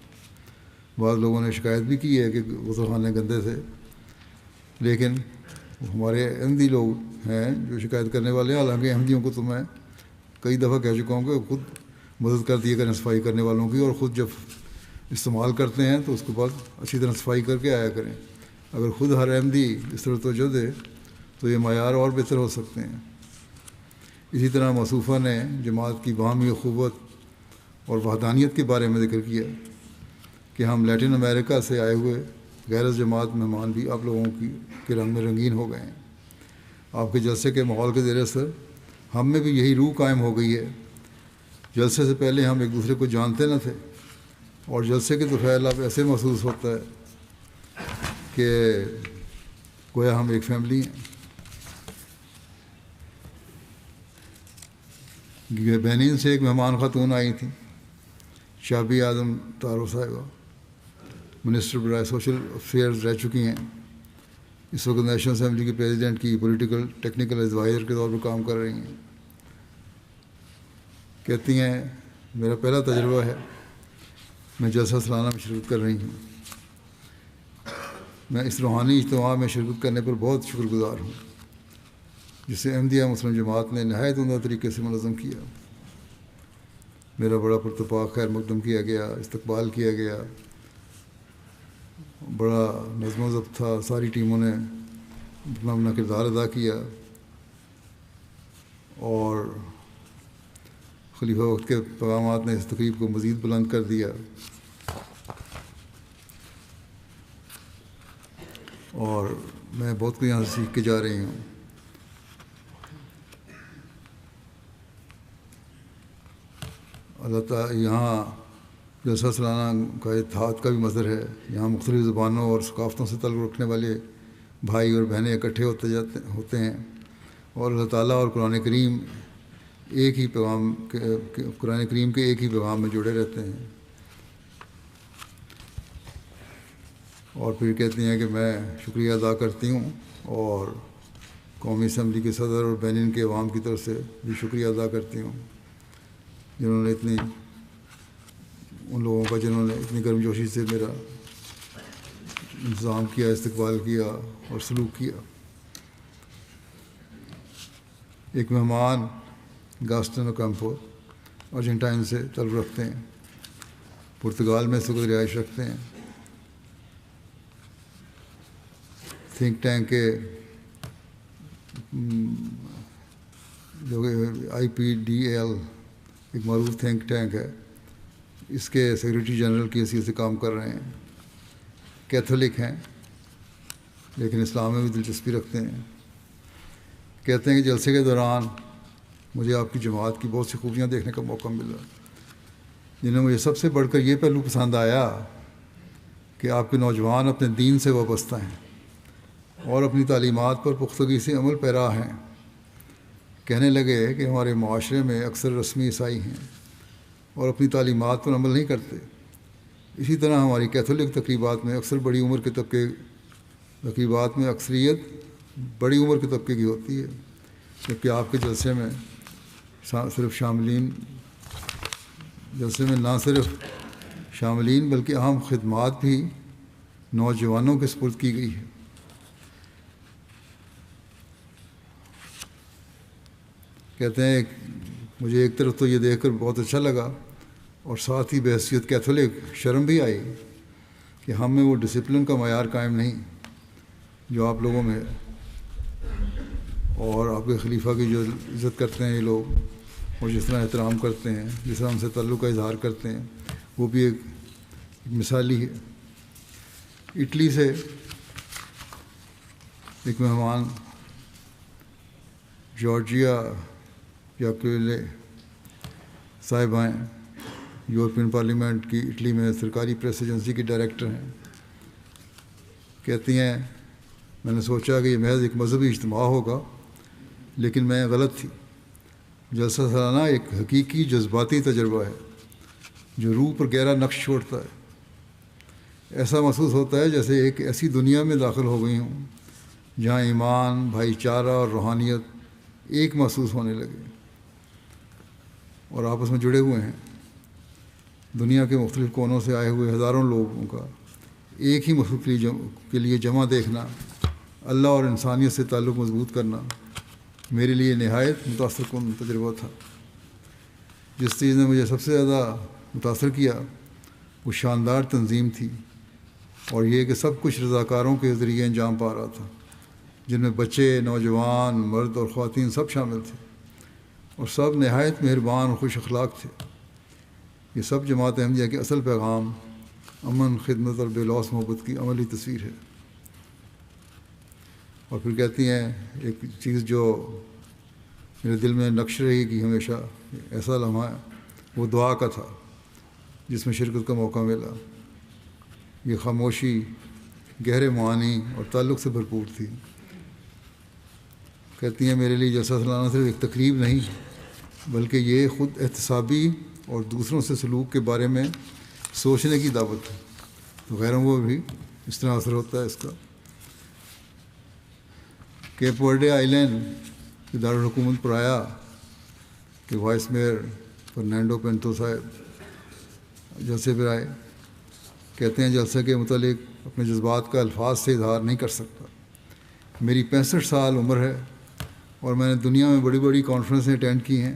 بعض لوگوں نے شکایت بھی کی ہے کہ غسل خانے گندے تھے، لیکن ہمارے احمدی لوگ ہیں جو شکایت کرنے والے ہیں، حالانکہ احمدیوں کو تو میں کئی دفعہ کہہ چکا ہوں کہ خود مدد کر دیا کریں صفائی کرنے والوں کی، اور خود جب استعمال کرتے ہیں تو اس کے بعد اچھی طرح صفائی کر کے آیا کریں۔ اگر خود ہر احمدی اس طرح توجہ دے تو یہ معیار اور بہتر ہو سکتے ہیں۔ اسی طرح موصوفہ نے جماعت کی باہمی اخوت اور وحدانیت کے بارے میں ذکر کیا کہ ہم لیٹن امریکہ سے آئے ہوئے غیر جماعت مہمان بھی آپ لوگوں کے رنگ میں رنگین ہو گئے ہیں۔ آپ کے جلسے کے ماحول کے زیر اثر ہم میں بھی یہی روح قائم ہو گئی ہے۔ جلسے سے پہلے ہم ایک دوسرے کو جانتے نہ تھے، اور جلسے کے دوپہر اب ایسے محسوس ہوتا ہے کہ گویا ہم ایک فیملی ہیں۔ بینین سے ایک مہمان خاتون آئی تھیں، شابی اعظم طارو صاحبہ، منسٹر برائے سوشل افیئرز رہ چکی ہیں۔ اس وقت نیشنل اسمبلی کے پریزیڈنٹ کی پولیٹیکل ٹیکنیکل ایڈوائزر کے طور پر کام کر رہی ہیں۔ کہتی ہیں میرا پہلا تجربہ ہے، میں جلسہ سالانہ میں شرکت کر رہی ہوں۔ میں اس روحانی اجتماع میں شرکت کرنے پر بہت شکر گزار ہوں، جسے احمدیہ مسلم جماعت نے نہایت عمدہ طریقے سے منظم کیا۔ میرا بڑا پرتپاک خیر مقدم کیا گیا، استقبال کیا گیا، بڑا نظم و ضبط تھا، ساری ٹیموں نے اپنا اپنا کردار ادا کیا، اور خلیفہ وقت کے پیغامات نے اس تقریب کو مزید بلند کر دیا، اور میں بہت کچھ یہاں سے سیکھ کے جا رہی ہوں۔ اللہ تعالیٰ یہاں جلسہ سالانہ کا اتحاد کا بھی مظہر ہے۔ یہاں مختلف زبانوں اور ثقافتوں سے تعلق رکھنے والے بھائی اور بہنیں اکٹھے ہوتے ہیں، اور اللہ تعالیٰ اور قرآن کریم کے ایک ہی پیغام میں جڑے رہتے ہیں۔ اور پھر کہتی ہیں کہ میں شکریہ ادا کرتی ہوں، اور قومی اسمبلی کے صدر اور بینن کے عوام کی طرف سے بھی شکریہ ادا کرتی ہوں، جنہوں نے جنہوں نے اتنی گرم جوشی سے میرا انتظام کیا، استقبال کیا اور سلوک کیا۔ ایک مہمان گاسٹن اوکامپو ارجنٹائن سے تعلق رکھتے ہیں، پرتگال میں اس وقت رہائش رکھتے ہیں۔ تھنک ٹینک کے جو IPDL ایک معروف تھنک ٹینک ہے، اس کے سیکریٹری جنرل کی حیثیت سے کام کر رہے ہیں۔ کیتھولک ہیں لیکن اسلام میں بھی دلچسپی رکھتے ہیں۔ کہتے ہیں کہ جلسے کے دوران مجھے آپ کی جماعت کی بہت سی خوبیاں دیکھنے کا موقع ملا، جنہیں مجھے سب سے بڑھ کر یہ پہلو پسند آیا کہ آپ کے نوجوان اپنے دین سے وابستہ ہیں اور اپنی تعلیمات پر پختگی سے عمل پیرا ہیں۔ کہنے لگے کہ ہمارے معاشرے میں اکثر رسمی عیسائی ہیں اور اپنی تعلیمات پر عمل نہیں کرتے۔ اسی طرح ہماری کیتھولک تقریبات میں اکثر اکثریت بڑی عمر کے طبقے کی ہوتی ہے، جبکہ آپ کے جلسے میں نہ صرف شاملین بلکہ اہم خدمات بھی نوجوانوں کے سپرد کی گئی ہے۔ کہتے ہیں مجھے ایک طرف تو یہ دیکھ کر بہت اچھا لگا، اور ساتھ ہی بحیثیت کیتھولک شرم بھی آئی کہ ہم میں وہ ڈسپلن کا معیار قائم نہیں جو آپ لوگوں میں ہے، اور آپ کے خلیفہ کی جو عزت کرتے ہیں یہ لوگ، اور جس طرح احترام کرتے ہیں، جس طرح ہم سے تعلق کا اظہار کرتے ہیں، وہ بھی ایک مثالی ہے۔ اٹلی سے ایک مہمان جارجیا یاکویلے صاحبہ ہیں، یورپین پارلیمنٹ کی اٹلی میں سرکاری پریس ایجنسی کی ڈائریکٹر ہیں۔ کہتی ہیں میں نے سوچا کہ یہ محض ایک مذہبی اجتماع ہوگا، لیکن میں غلط تھی۔ جلسہ سالانہ ایک حقیقی جذباتی تجربہ ہے جو روح پر گہرا نقش چھوڑتا ہے۔ ایسا محسوس ہوتا ہے جیسے ایک ایسی دنیا میں داخل ہو گئی ہوں جہاں ایمان، بھائی چارہ اور روحانیت ایک محسوس ہونے لگے اور آپس میں جڑے ہوئے ہیں۔ دنیا کے مختلف کونوں سے آئے ہوئے ہزاروں لوگوں کا ایک ہی مقصد کے لیے جمع دیکھنا، اللہ اور انسانیت سے تعلق مضبوط کرنا، میرے لیے نہایت متاثر کن تجربہ تھا۔ جس چیز نے مجھے سب سے زیادہ متاثر کیا وہ شاندار تنظیم تھی، اور یہ کہ سب کچھ رضاکاروں کے ذریعے انجام پا رہا تھا، جن میں بچے، نوجوان، مرد اور خواتین سب شامل تھے، اور سب نہایت مہربان اور خوش اخلاق تھے۔ یہ سب جماعت احمدیہ کے اصل پیغام امن، خدمت اور بے لوث محبت کی عملی تصویر ہے۔ اور پھر کہتی ہیں ایک چیز جو میرے دل میں نقش رہے گی ہمیشہ، ایسا لمحہ وہ دعا کا تھا جس میں شرکت کا موقع ملا۔ یہ خاموشی گہرے معانی اور تعلق سے بھرپور تھی۔ کہتی ہیں میرے لیے جلسہ سالانہ صرف ایک تقریب نہیں بلکہ یہ خود احتسابی اور دوسروں سے سلوک کے بارے میں سوچنے کی دعوت ہے، تو غیروں کو بھی اس طرح اثر ہوتا ہے اس کا۔ کیپ ورڈے آئی لینڈ کے دارالحکومت پر آیا کہ وائس میئر فرنینڈو پینٹو صاحب جلسے پر آئے۔ کہتے ہیں جلسے کے متعلق اپنے جذبات کا الفاظ سے اظہار نہیں کر سکتا۔ میری 65 سال عمر ہے اور میں نے دنیا میں بڑی بڑی کانفرنسیں اٹینڈ کی ہیں،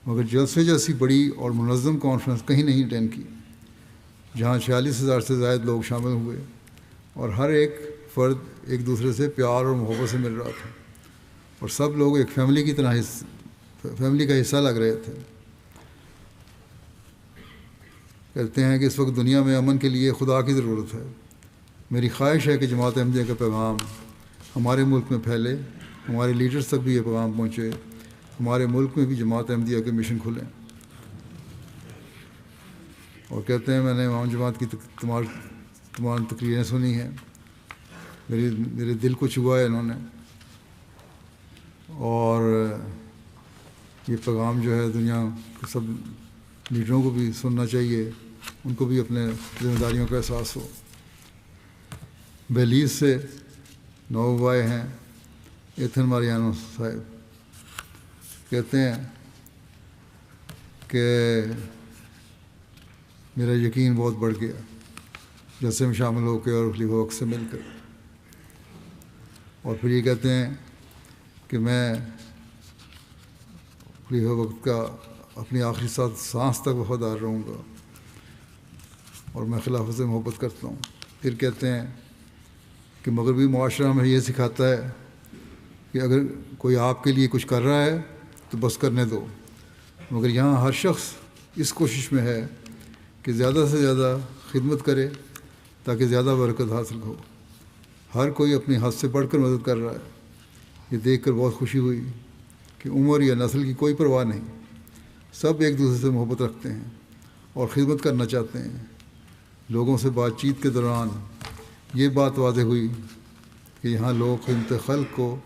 مگر جلسے جیسی بڑی اور منظم کانفرنس کہیں نہیں اٹینڈ کی جہاں 46,000 سے زائد لوگ شامل ہوئے اور ہر ایک فرد ایک دوسرے سے پیار اور محبت سے مل رہا تھا، اور سب لوگ ایک فیملی کی طرح فیملی کا حصہ لگ رہے تھے۔ کہتے ہیں کہ اس وقت دنیا میں امن کے لیے خدا کی ضرورت ہے۔ میری خواہش ہے کہ جماعت احمدیہ کا پیغام ہمارے ملک میں پھیلے، ہمارے لیڈرز تک بھی یہ پیغام پہنچے، ہمارے ملک میں بھی جماعت احمدیہ کے مشن کھلیں۔ اور کہتے ہیں میں نے امام جماعت کی تمام تقریریں سنی ہیں، میرے دل کو چھوا ہے انہوں نے، اور یہ پیغام جو ہے دنیا کے سب لیڈروں کو بھی سننا چاہیے، ان کو بھی اپنے ذمہ داریوں کا احساس ہو۔ بیلیز سے نواب آئے ہیں ایتھن ماریانو صاحب، کہتے ہیں کہ میرا یقین بہت بڑھ گیا جلسے میں شامل ہو کے اور خلیفہ وقت سے مل کر۔ اور پھر یہ کہتے ہیں کہ میں خلیفہ وقت کا اپنی آخری سانس تک وفادار رہوں گا اور میں خلافت سے محبت کرتا ہوں۔ پھر کہتے ہیں کہ مغربی معاشرہ ہمیں یہ سکھاتا ہے کہ اگر کوئی آپ کے لیے کچھ کر رہا ہے تو بس کرنے دو، مگر یہاں ہر شخص اس کوشش میں ہے کہ زیادہ سے زیادہ خدمت کرے تاکہ زیادہ برکت حاصل ہو۔ ہر کوئی اپنی حد سے بڑھ کر مدد کر رہا ہے۔ یہ دیکھ کر بہت خوشی ہوئی کہ عمر یا نسل کی کوئی پرواہ نہیں، سب ایک دوسرے سے محبت رکھتے ہیں اور خدمت کرنا چاہتے ہیں۔ لوگوں سے بات چیت کے دوران یہ بات واضح ہوئی کہ یہاں لوگ خدمت خلق کو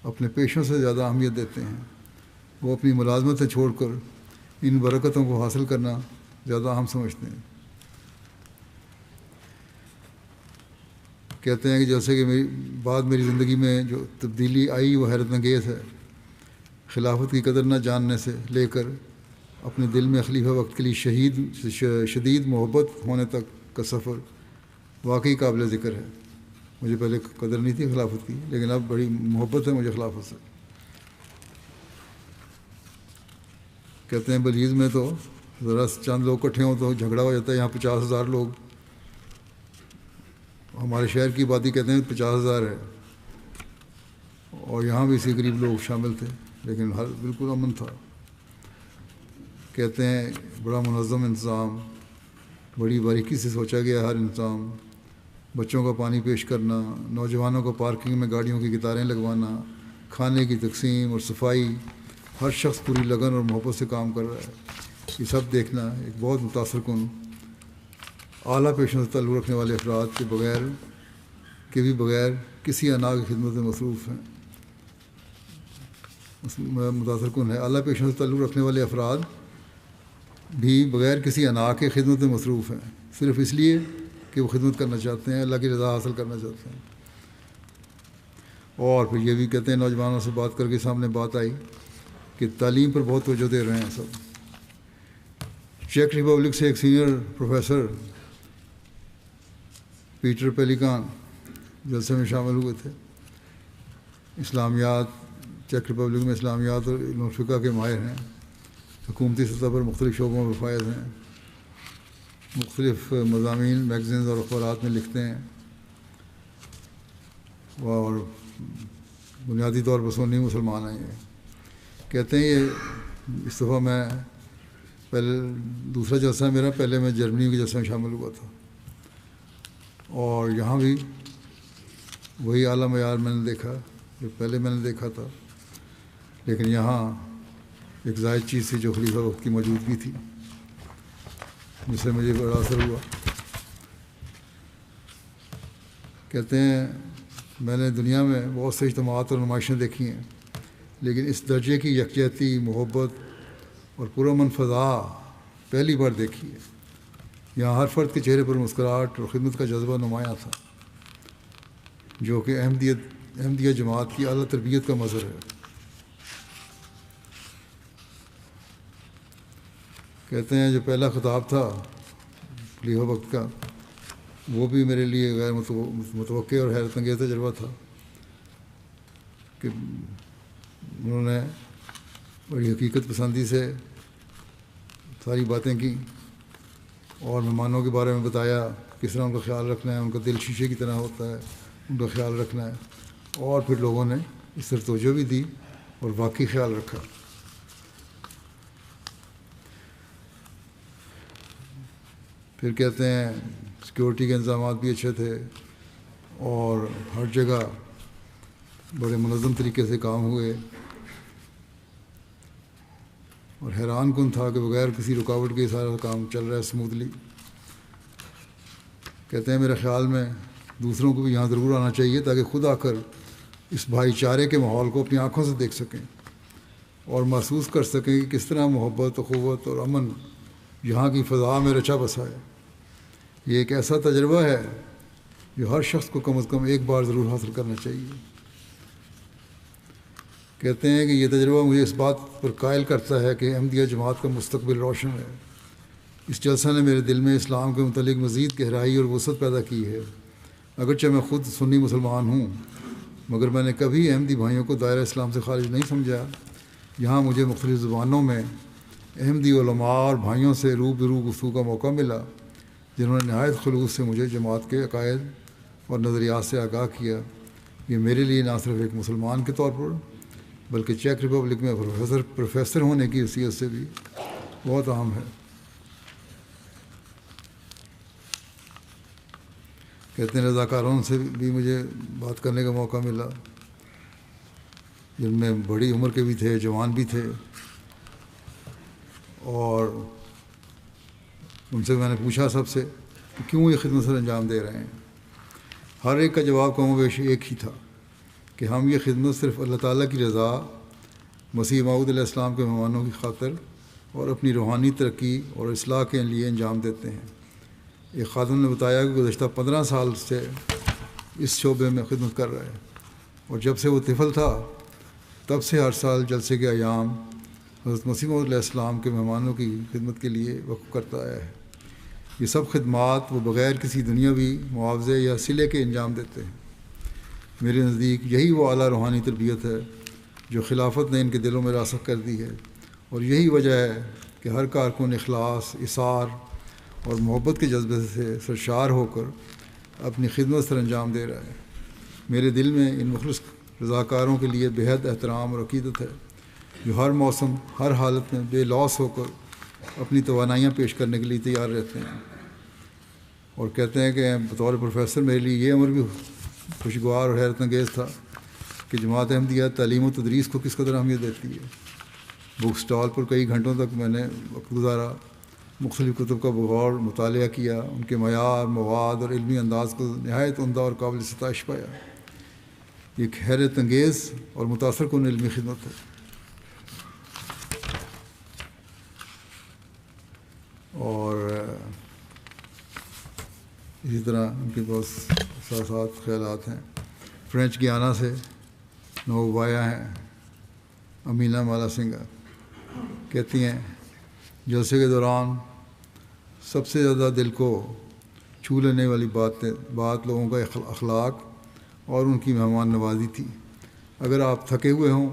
اپنے پیشوں سے زیادہ اہمیت دیتے ہیں۔ وہ اپنی ملازمتیں چھوڑ کر ان برکتوں کو حاصل کرنا زیادہ اہم سمجھتے ہیں۔ کہتے ہیں کہ جیسے کہ میری زندگی میں جو تبدیلی آئی وہ حیرت انگیز ہے۔ خلافت کی قدر نہ جاننے سے لے کر اپنے دل میں خلیفہ وقت کے لیے شدید محبت ہونے تک کا سفر واقعی قابل ذکر ہے۔ مجھے پہلے قدر نہیں تھی خلافت کی، لیکن اب بڑی محبت ہے مجھے خلافت سے۔ کہتے ہیں بلیز میں تو ذرا چند لوگ اکٹھے ہوں تو جھگڑا ہو جاتا ہے، یہاں 50,000 لوگ، ہمارے شہر کی آبادی کہتے ہیں 50,000 ہے، اور یہاں بھی اسی قریب لوگ شامل تھے، لیکن بالکل امن تھا۔ کہتے ہیں بڑا منظم انتظام، بڑی باریکی سے سوچا گیا ہر انتظام، بچوں کا پانی پیش کرنا، نوجوانوں کو پارکنگ میں گاڑیوں کی قطاریں لگوانا، کھانے کی تقسیم اور صفائی، ہر شخص پوری لگن اور محبت سے کام کر رہا ہے۔ یہ سب دیکھنا ایک بہت متاثر کن، اعلیٰ پیشوں سے تعلق رکھنے والے افراد کے بغیر کسی انا کی خدمت میں مصروف ہیں، متاثر کن ہے۔ اعلیٰ پیشوں سے تعلق رکھنے والے افراد بھی بغیر کسی انا کے خدمت میں مصروف ہیں، صرف اس لیے کہ وہ خدمت کرنا چاہتے ہیں، اللہ کی رضا حاصل کرنا چاہتے ہیں۔ اور پھر یہ بھی کہتے ہیں نوجوانوں سے بات کر کے سامنے بات آئی کہ تعلیم پر بہت توجہ دے رہے ہیں سب۔ چیک ریپبلک سے ایک سینئر پروفیسر پیٹر پیلیکان جلسے میں شامل ہوئے تھے۔ اسلامیات، چیک ریپبلک میں اسلامیات اور علم الفقہ کے ماہر ہیں، حکومتی سطح پر مختلف شعبوں میں فائز ہیں، مختلف مضامین میگزینز اور اخبارات میں لکھتے ہیں، اور بنیادی طور پر سنی مسلمان ہیں۔ یہ کہتے ہیں یہ اس دفعہ میں دوسرا جلسہ میرا، پہلے میں جرمنی کے جلسے میں شامل ہوا تھا۔ اور یہاں بھی وہی اعلیٰ معیار میں نے دیکھا جو پہلے میں نے دیکھا تھا، لیکن یہاں ایک زائد چیز تھی جو خلیفہ وقت کی موجودگی تھی، جس سے مجھے بڑا اثر ہوا۔ کہتے ہیں میں نے دنیا میں بہت سے اجتماعات اور نمائشیں دیکھی ہیں، لیکن اس درجے کی یکجہتی، محبت اور پرامن فضا پہلی بار دیکھی ہے۔ یہاں ہر فرد کے چہرے پر مسکراہٹ اور خدمت کا جذبہ نمایاں تھا، جو کہ احمدیہ جماعت کی اعلیٰ تربیت کا مظہر ہے۔ کہتے ہیں جو پہلا خطاب تھا خلیفہ وقت کا، وہ بھی میرے لیے غیر متوقع اور حیرت انگیز تجربہ تھا کہ انہوں نے بڑی حقیقت پسندی سے ساری باتیں کی اور مہمانوں کے بارے میں بتایا کس طرح ان کا خیال رکھنا ہے، ان کا دل شیشے کی طرح ہوتا ہے، ان کا خیال رکھنا ہے، اور پھر لوگوں نے اس طرف توجہ بھی دی اور واقعی خیال رکھا۔ پھر کہتے ہیں سیکورٹی کے انتظامات بھی اچھے تھے اور ہر جگہ بڑے منظم طریقے سے کام ہوئے، اور حیران کن تھا کہ بغیر کسی رکاوٹ کے سارا کام چل رہا ہے اسموتھلی۔ کہتے ہیں میرے خیال میں دوسروں کو بھی یہاں ضرور آنا چاہیے تاکہ خود آ کر اس بھائی چارے کے ماحول کو اپنی آنکھوں سے دیکھ سکیں اور محسوس کر سکیں کہ کس طرح محبت، اخوت اور امن یہاں کی فضا میں رچا بسا ہے۔ یہ ایک ایسا تجربہ ہے جو ہر شخص کو کم از کم ایک بار ضرور حاصل کرنا چاہیے۔ کہتے ہیں کہ یہ تجربہ مجھے اس بات پر قائل کرتا ہے کہ احمدیہ جماعت کا مستقبل روشن ہے۔ اس جلسہ نے میرے دل میں اسلام کے متعلق مزید گہرائی اور وسعت پیدا کی ہے۔ اگرچہ میں خود سنی مسلمان ہوں، مگر میں نے کبھی احمدی بھائیوں کو دائرہ اسلام سے خارج نہیں سمجھا۔ یہاں مجھے مختلف زبانوں میں احمدی علماء اور بھائیوں سے روبرو گفتگو کا موقع ملا، جنہوں نے نہایت خلوص سے مجھے جماعت کے عقائد اور نظریات سے آگاہ کیا۔ یہ میرے لیے نہ صرف ایک مسلمان کے طور پر بلکہ چیک ریپبلک میں پروفیسر ہونے کی حیثیت سے بھی بہت اہم ہے۔ کہتے ہیں رضاکاروں سے بھی مجھے بات کرنے کا موقع ملا، جن میں بڑی عمر کے بھی تھے، جوان بھی تھے، اور ان سے میں نے پوچھا سب سے کہ کیوں یہ خدمت سر انجام دے رہے ہیں۔ ہر ایک کا جواب کم و بیش ایک ہی تھا کہ ہم یہ خدمت صرف اللہ تعالیٰ کی رضا، مسیح موعود علیہ السلام کے مہمانوں کی خاطر اور اپنی روحانی ترقی اور اصلاح کے لیے انجام دیتے ہیں۔ ایک خادم نے بتایا کہ گزشتہ 15 سال سے اس شعبے میں خدمت کر رہا ہے، اور جب سے وہ طفل تھا تب سے ہر سال جلسے کے ایام حضرت مسیح موعود علیہ السلام کے مہمانوں کی خدمت کے لیے وقف کرتا آیا ہے۔ یہ سب خدمات وہ بغیر کسی دنیاوی معاوضے یا صلے کے انجام دیتے ہیں۔ میرے نزدیک یہی وہ اعلیٰ روحانی تربیت ہے جو خلافت نے ان کے دلوں میں راسخ کر دی ہے، اور یہی وجہ ہے کہ ہر کارکن اخلاص، اثار اور محبت کے جذبے سے سرشار ہو کر اپنی خدمت سر انجام دے رہا ہے۔ میرے دل میں ان مخلص رضاکاروں کے لیے بےحد احترام اور عقیدت ہے، جو ہر موسم، ہر حالت میں بے لوث ہو کر اپنی توانائیاں پیش کرنے کے لیے تیار رہتے ہیں۔ اور کہتے ہیں کہ بطور پروفیسر میرے لیے یہ عمر بھی خوشگوار اور حیرت انگیز تھا کہ جماعت احمدیہ تعلیم و تدریس کو کس قدر اہمیت دیتی ہے۔ بک سٹال پر کئی گھنٹوں تک میں نے وقت گزارا، مختلف کتب کا بغور مطالعہ کیا، ان کے معیار، مواد اور علمی انداز کو نہایت عمدہ اور قابل ستائش پایا۔ ایک حیرت انگیز اور متاثر کن علمی خدمت ہے۔ اور اسی طرح ان کے بہت ساتھ خیالات ہیں۔ فرینچ گیانا سے نوبایا ہیں امینا مالا سنگا، کہتی ہیں جلسے کے دوران سب سے زیادہ دل کو چھو لینے والی بات لوگوں کا اخلاق اور ان کی مہمان نوازی تھی۔ اگر آپ تھکے ہوئے ہوں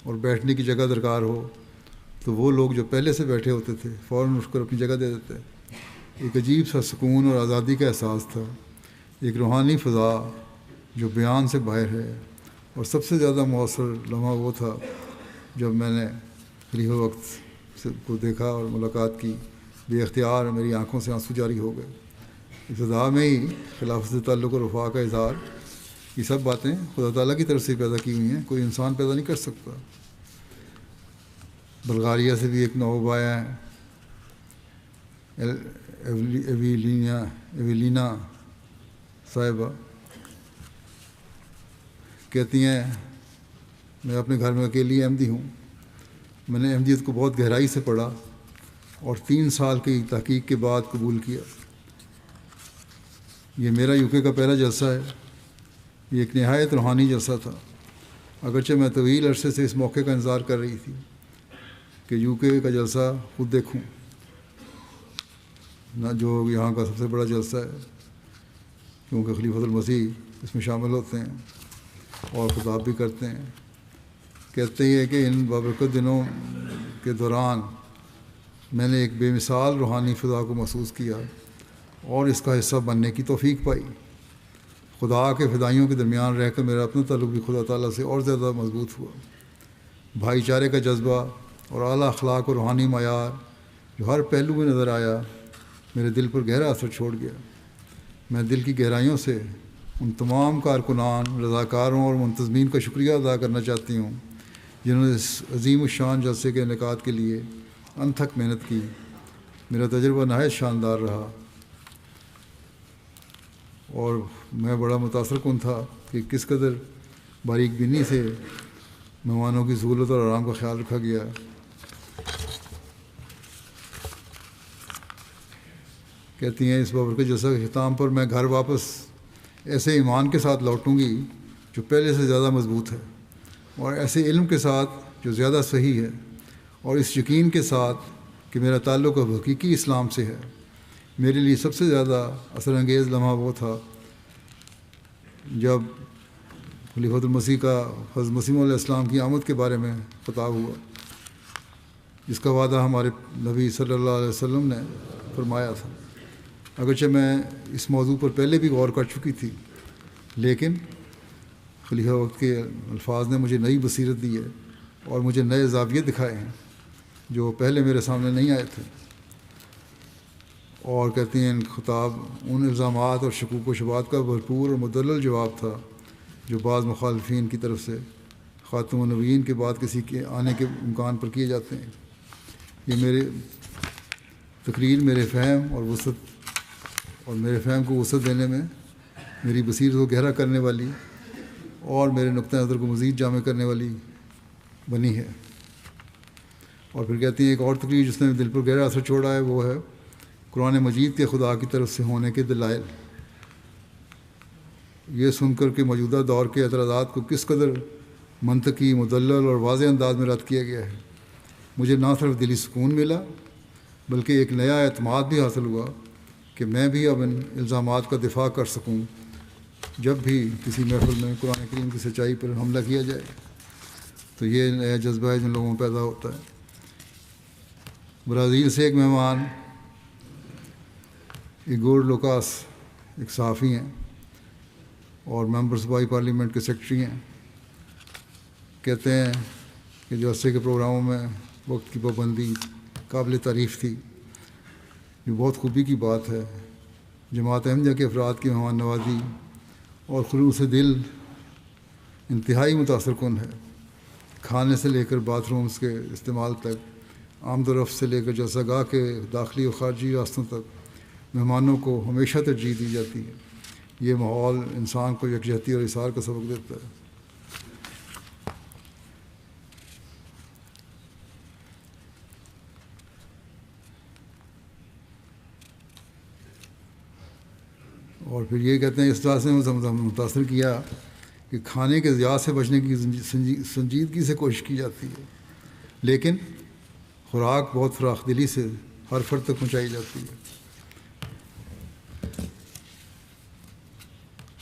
اور بیٹھنے کی جگہ درکار ہو تو وہ لوگ جو پہلے سے بیٹھے ہوتے تھے فوراً اٹھ کر اپنی جگہ دے دیتے۔ ایک عجیب سا سکون اور آزادی کا احساس تھا، ایک روحانی فضا جو بیان سے باہر ہے۔ اور سب سے زیادہ مؤثر لمحہ وہ تھا جب میں نے خلیفہ وقت کو دیکھا اور ملاقات کی۔ بے اختیار میری آنکھوں سے آنسو جاری ہو گئے۔ ابتدا میں ہی خلافت سے تعلق اور وفا کا اظہار، یہ سب باتیں خدا تعالیٰ کی طرف سے پیدا کی ہوئی ہیں، کوئی انسان پیدا نہیں کر سکتا۔ بلغاریہ سے بھی ایک نواب آیا ہے، ایویلینا صاحبہ، کہتی ہیں میں اپنے گھر میں اکیلی احمدی ہوں، میں نے احمدیت کو بہت گہرائی سے پڑھا اور 3 سال کی تحقیق کے بعد قبول کیا۔ یہ میرا UK کا پہلا جلسہ ہے، یہ ایک نہایت روحانی جلسہ تھا، اگرچہ میں طویل عرصے سے اس موقع کا انتظار کر رہی تھی کہ UK کا جلسہ خود دیکھوں، نہ جو یہاں کا سب سے بڑا جلسہ ہے، کیونکہ خلیفۃ المسیح اس میں شامل ہوتے ہیں اور خطاب بھی کرتے ہیں۔ کہتے ہیں کہ ان بابرکت دنوں کے دوران میں نے ایک بے مثال روحانی فضا کو محسوس کیا اور اس کا حصہ بننے کی توفیق پائی۔ خدا کے فدائیوں کے درمیان رہ کر میرا اپنا تعلق بھی خدا تعالیٰ سے اور زیادہ مضبوط ہوا۔ بھائی چارے کا جذبہ اور اعلیٰ اخلاق اور روحانی معیار جو ہر پہلو میں نظر آیا میرے دل پر گہرا اثر چھوڑ گیا۔ میں دل کی گہرائیوں سے ان تمام کارکنان، رضاکاروں اور منتظمین کا شکریہ ادا کرنا چاہتی ہوں جنہوں نے اس عظیم الشان جلسے کے انعقاد کے لیے انتھک محنت کی۔ میرا تجربہ نہایت شاندار رہا اور میں بڑا متاثر کن تھا کہ کس قدر باریک بینی سے مہمانوں کی سہولت اور آرام کا خیال رکھا گیا۔ کہتی ہیں اس بابرکت جلسہ کے اختتام پر میں گھر واپس ایسے ایمان کے ساتھ لوٹوں گی جو پہلے سے زیادہ مضبوط ہے، اور ایسے علم کے ساتھ جو زیادہ صحیح ہے، اور اس یقین کے ساتھ کہ میرا تعلق اب حقیقی اسلام سے ہے۔ میرے لیے سب سے زیادہ اثر انگیز لمحہ وہ تھا جب خلیفۃ المسیح کا حضرت مسیح علیہ السلام کی آمد کے بارے میں خطاب ہوا، جس کا وعدہ ہمارے نبی صلی اللہ علیہ وسلم نے فرمایا تھا۔ اگرچہ میں اس موضوع پر پہلے بھی غور کر چکی تھی، لیکن خلیفہ وقت کے الفاظ نے مجھے نئی بصیرت دی ہے اور مجھے نئے زاویے دکھائے ہیں جو پہلے میرے سامنے نہیں آئے تھے۔ اور کہتے ہیں خطاب ان الزامات اور شکوک و شبہات کا بھرپور اور مدلل جواب تھا جو بعض مخالفین کی طرف سے خاتم النبیین کے بعد کسی کے آنے کے امکان پر کیے جاتے ہیں۔ یہ میرے تقریر میرے فہم کو وسعت دینے میں، میری بصیرت کو گہرا کرنے والی اور میرے نقطۂ نظر کو مزید جامع کرنے والی بنی ہے۔ اور پھر کہتی ہیں ایک اور تقریر جس نے دل پر گہرا اثر چھوڑا ہے وہ ہے قرآن مجید کے خدا کی طرف سے ہونے کے دلائل۔ یہ سن کر کہ موجودہ دور کے اعتراضات کو کس قدر منطقی، مدلل اور واضح انداز میں رد کیا گیا ہے، مجھے نہ صرف دلی سکون ملا بلکہ ایک نیا اعتماد بھی حاصل ہوا کہ میں بھی اب ان الزامات کا دفاع کر سکوں جب بھی کسی محفل میں قرآن کریم کی سچائی پر حملہ کیا جائے۔ تو یہ نیا جذبہ ہے جن لوگوں میں پیدا ہوتا ہے۔ برازیل سے ایک مہمان ایگور لوکاس ایک صحافی ہیں اور ممبر صوبائی پارلیمنٹ کے سیکرٹری ہیں۔ کہتے ہیں کہ جلسے کے پروگراموں میں وقت کی پابندی قابل تعریف تھی، جو بہت خوبی کی بات ہے۔ جماعت احمدیہ کے افراد کی مہمان نوازی اور خلوص دل انتہائی متاثر کن ہے۔ کھانے سے لے کر باتھ رومز کے استعمال تک، آمد و رفت سے لے کر جلسہ گاہ کے داخلی و خارجی راستوں تک مہمانوں کو ہمیشہ ترجیح دی جاتی ہے۔ یہ ماحول انسان کو یکجہتی اور اصرار کا سبق دیتا ہے۔ اور پھر یہ کہتے ہیں اس طرح سے متاثر کیا کہ کھانے کے ضیاع سے بچنے کی سنجیدگی سے کوشش کی جاتی ہے، لیکن خوراک بہت فراخ دلی سے ہر فرد تک پہنچائی جاتی ہے۔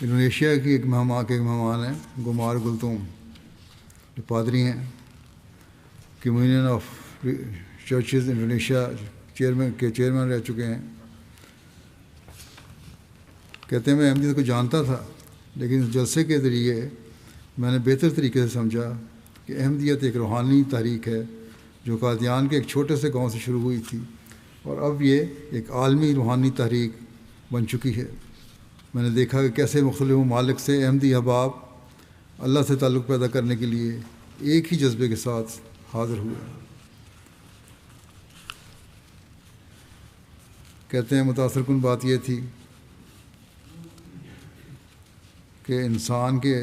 انڈونیشیا کی ایک مہمان ہیں گمار گلتوم، جو پادری ہیں، communion of churches Indonesia chairman رہ چکے ہیں۔ کہتے ہیں میں احمدیت کو جانتا تھا، لیکن اس جلسے کے ذریعے میں نے بہتر طریقے سے سمجھا کہ احمدیت ایک روحانی تحریک ہے جو قادیان کے ایک چھوٹے سے گاؤں سے شروع ہوئی تھی، اور اب یہ ایک عالمی روحانی تحریک بن چکی ہے۔ میں نے دیکھا کہ کیسے مختلف ممالک سے احمدی احباب اللہ سے تعلق پیدا کرنے کے لیے ایک ہی جذبے کے ساتھ حاضر ہوئے۔ کہتے ہیں متاثر کن بات یہ تھی کہ انسان کے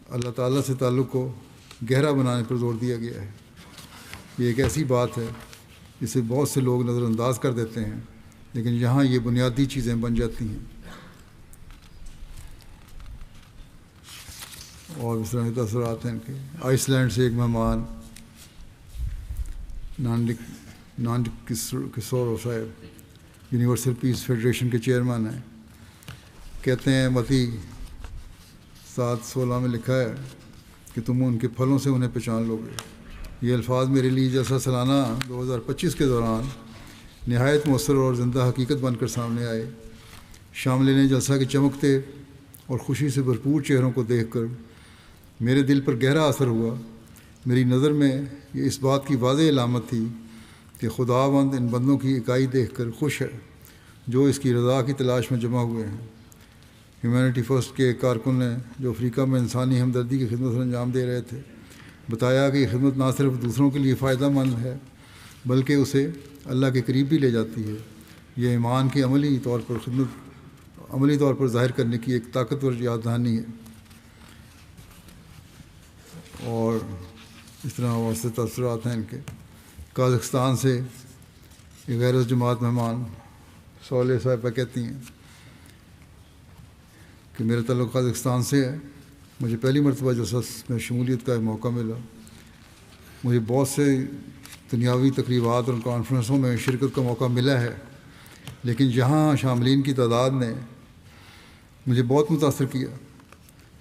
اللہ تعالیٰ سے تعلق کو گہرا بنانے پر زور دیا گیا ہے۔ یہ ایک ایسی بات ہے جسے بہت سے لوگ نظر انداز کر دیتے ہیں، لیکن یہاں یہ بنیادی چیزیں بن جاتی ہیں۔ اور اس طرح کے تاثرات ہیں ان کے۔ آئس لینڈ سے ایک مہمان نان کسورو صاحب یونیورسل پیس فیڈریشن کے چیئرمین ہیں، کہتے ہیں متی 7:16 میں لکھا ہے کہ تم ان کے پھلوں سے انہیں پہچان لو گے۔ یہ الفاظ میرے لیے جلسہ سالانہ 2025 کے دوران نہایت مؤثر اور زندہ حقیقت بن کر سامنے آئے۔ شاملین نے جلسہ کے چمکتے اور خوشی سے بھرپور چہروں کو دیکھ کر میرے دل پر گہرا اثر ہوا۔ میری نظر میں یہ اس بات کی واضح علامت تھی کہ خداوند ان بندوں کی اکائی دیکھ کر خوش ہے جو اس کی رضا کی تلاش میں جمع ہوئے ہیں۔ ہیومینٹی فرسٹ کے ایک کارکن نے جو افریقہ میں انسانی ہمدردی کی خدمت انجام دے رہے تھے بتایا کہ یہ خدمت نہ صرف دوسروں کے لیے فائدہ مند ہے بلکہ اسے اللہ کے قریب بھی لے جاتی ہے۔ یہ ایمان کی عملی طور پر ظاہر کرنے کی ایک طاقتور یاد دہانی ہے۔ اور اس طرح بہت سے تاثرات ہیں ان کے۔ قازقستان سے ایک غیر جماعت مہمان صالح صاحبہ کہتی ہیں کہ میرا تعلق قازقستان سے ہے۔ مجھے پہلی مرتبہ جلسہ میں شمولیت کا موقع ملا۔ مجھے بہت سے دنیاوی تقریبات اور کانفرنسوں میں شرکت کا موقع ملا ہے، لیکن یہاں شاملین کی تعداد نے مجھے بہت متاثر کیا۔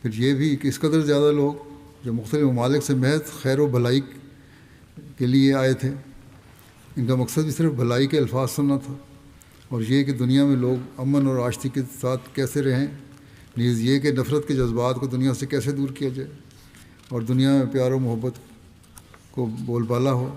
پھر یہ بھی کہ اس قدر زیادہ لوگ جو مختلف ممالک سے محض خیر و بھلائی کے لیے آئے تھے، ان کا مقصد بھی صرف بھلائی کے الفاظ سننا تھا، اور یہ کہ دنیا میں لوگ امن اور آشتی کے ساتھ کیسے رہیں، نیز یہ کہ نفرت کے جذبات کو دنیا سے کیسے دور کیا جائے اور دنیا میں پیار و محبت کو بول بالا ہو۔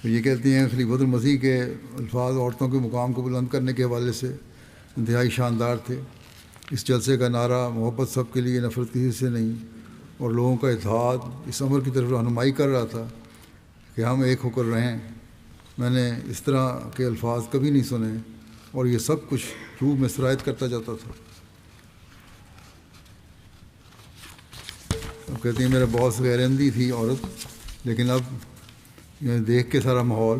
یہ کہتی ہیں خلیفۃ المسیح کے الفاظ عورتوں کے مقام کو بلند کرنے کے حوالے سے انتہائی شاندار تھے۔ اس جلسے کا نعرہ محبت سب کے لیے، نفرت کسی سے نہیں، اور لوگوں کا اتحاد اس امر کی طرف رہنمائی کر رہا تھا کہ ہم ایک ہو کر رہیں۔ میں نے اس طرح کے الفاظ کبھی نہیں سنے اور یہ سب کچھ روح میں سرایت کرتا جاتا تھا۔ اب کہتی ہیں میرا باس غیر احمدی تھی عورت، لیکن اب دیکھ کے سارا ماحول،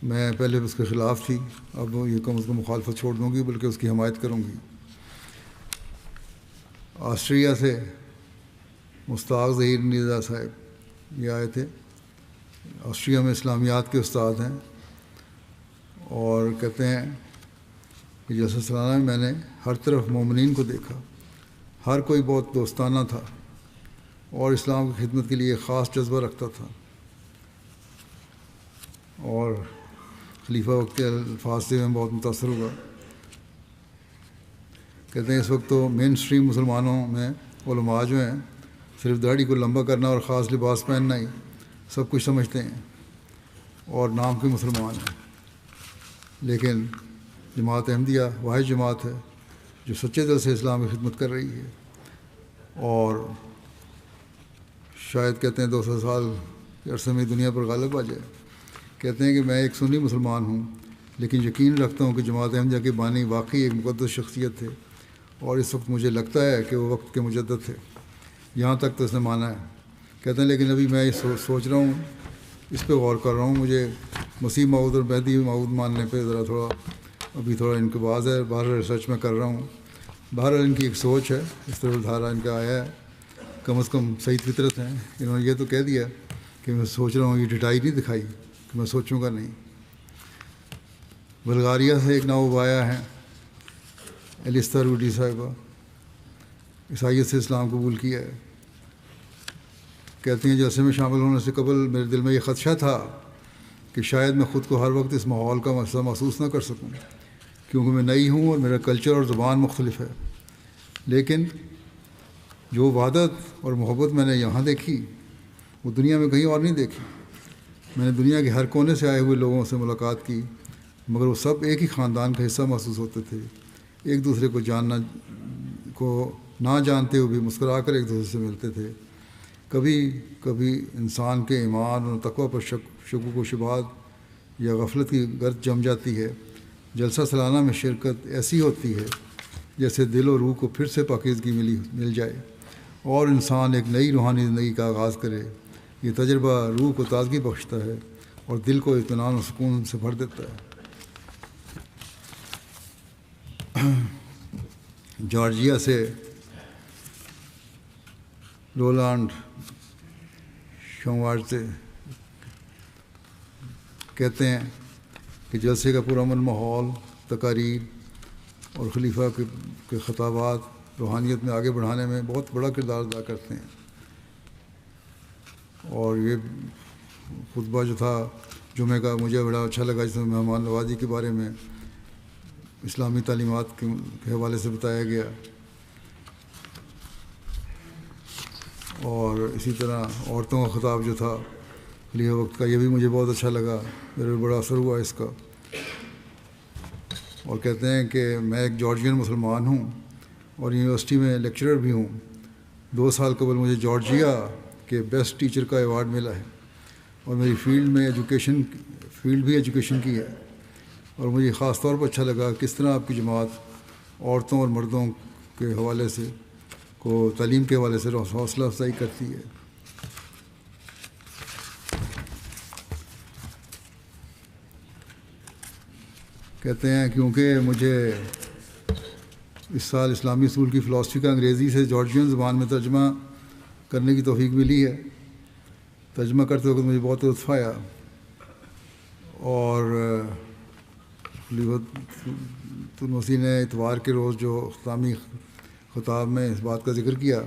میں پہلے اس کے خلاف تھی، اب یہ کم از کم مخالفت چھوڑ دوں گی بلکہ اس کی حمایت کروں گی۔ آسٹریا سے مشتاق ظہیر نیزا صاحب یہ آئے تھے۔ آسٹریا میں اسلامیات کے استاد ہیں، اور کہتے ہیں کہ جلسہ سالانہ میں نے ہر طرف مومنین کو دیکھا، ہر کوئی بہت دوستانہ تھا اور اسلام کی خدمت کے لیے خاص جذبہ رکھتا تھا۔ اور خلیفہ وقت کے الفاظ سے میں بہت متاثر ہوا۔ کہتے ہیں اس وقت تو مین اسٹریم مسلمانوں میں علماء جو ہیں صرف داڑھی کو لمبا کرنا اور خاص لباس پہننا ہی سب کچھ سمجھتے ہیں اور نام کے مسلمان ہیں، لیکن جماعت احمدیہ واحد جماعت ہے جو سچے دل سے اسلام کی خدمت کر رہی ہے، اور شاید کہتے ہیں 200 سال کے عرصے میں دنیا پر غالب آ جائے۔ کہتے ہیں کہ میں ایک سنی مسلمان ہوں، لیکن یقین رکھتا ہوں کہ جماعت احمدیہ کے بانی واقعی ایک مقدس شخصیت تھے، اور اس وقت مجھے لگتا ہے کہ وہ وقت کے مجدد تھے، یہاں تک تو اس نے مانا ہے۔ کہتے ہیں لیکن ابھی میں سوچ رہا ہوں، اس پہ غور کر رہا ہوں، مجھے مسیح موعود اور مہدی موعود ماننے پہ ذرا تھوڑا انقباض ہے، بہرحال ریسرچ میں کر رہا ہوں۔ بہرحال ان کی ایک سوچ ہے، اس طرح دھارا ان کا آیا ہے، کم از کم صحیح فطرت ہیں۔ انہوں نے یہ تو کہہ دیا کہ میں سوچ رہا ہوں، یہ ڈٹائی نہیں دکھائی کہ میں سوچوں گا نہیں۔ بلغاریہ سے ایک ناؤبایا ہیں ایلستا روڈی صاحبہ، عیسائیت سے اسلام قبول کیا ہے۔ کہتی ہیں جلسے میں شامل ہونے سے قبل میرے دل میں یہ خدشہ تھا کہ شاید میں خود کو ہر وقت اس ماحول کا مسئلہ محسوس نہ کر سکوں، کیونکہ میں نئی ہوں اور میرا کلچر اور زبان مختلف ہے، لیکن جو وحدت اور محبت میں نے یہاں دیکھی وہ دنیا میں کہیں اور نہیں دیکھی۔ میں نے دنیا کے ہر کونے سے آئے ہوئے لوگوں سے ملاقات کی، مگر وہ سب ایک ہی خاندان کا حصہ محسوس ہوتے تھے۔ ایک دوسرے کو نہ جانتے ہوئے بھی مسکرا کر ایک دوسرے سے ملتے تھے۔ کبھی کبھی انسان کے ایمان اور تقوی پر شکوک و شبہات یا غفلت کی گرد جم جاتی ہے۔ جلسہ سالانہ میں شرکت ایسی ہوتی ہے جیسے دل و روح کو پھر سے پاکیزگی مل جائے اور انسان ایک نئی روحانی زندگی کا آغاز کرے۔ یہ تجربہ روح کو تازگی بخشتا ہے اور دل کو اطمینان و سکون سے بھر دیتا ہے۔ جارجیا سے رولانڈ شوارٹز کہتے ہیں کہ جلسے کا پرامن ماحول، تقاریر اور خلیفہ کے خطابات روحانیت میں آگے بڑھانے میں بہت بڑا کردار ادا کرتے ہیں۔ اور یہ خطبہ جو تھا جمعہ کا مجھے بڑا اچھا لگا، جس میں مہمان نوازی کے بارے میں اسلامی تعلیمات کے حوالے سے بتایا گیا، اور اسی طرح عورتوں کا خطاب جو تھا خلیفہ وقت کا، یہ بھی مجھے بہت اچھا لگا، میرے بڑا اثر ہوا اس کا۔ اور کہتے ہیں کہ میں ایک جارجین مسلمان ہوں اور یونیورسٹی میں لیکچرر بھی ہوں۔ 2 سال قبل مجھے جارجیا کے بیسٹ ٹیچر کا ایوارڈ ملا ہے، اور میری فیلڈ بھی ایجوکیشن کی ہے، اور مجھے خاص طور پر اچھا لگا کس طرح آپ کی جماعت عورتوں اور مردوں کے حوالے سے تعلیم کے حوالے سے حوصلہ افزائی کرتی ہے۔ کہتے ہیں کیونکہ مجھے اس سال اسلامی اصول کی فلاسفی کا انگریزی سے جارجین زبان میں ترجمہ کرنے کی توفیق ملی ہے۔ ترجمہ کرتے وقت مجھے بہت لطف آیا، اور مسیح نے اتوار کے روز جو اختتامی خطاب میں اس بات کا ذکر کیا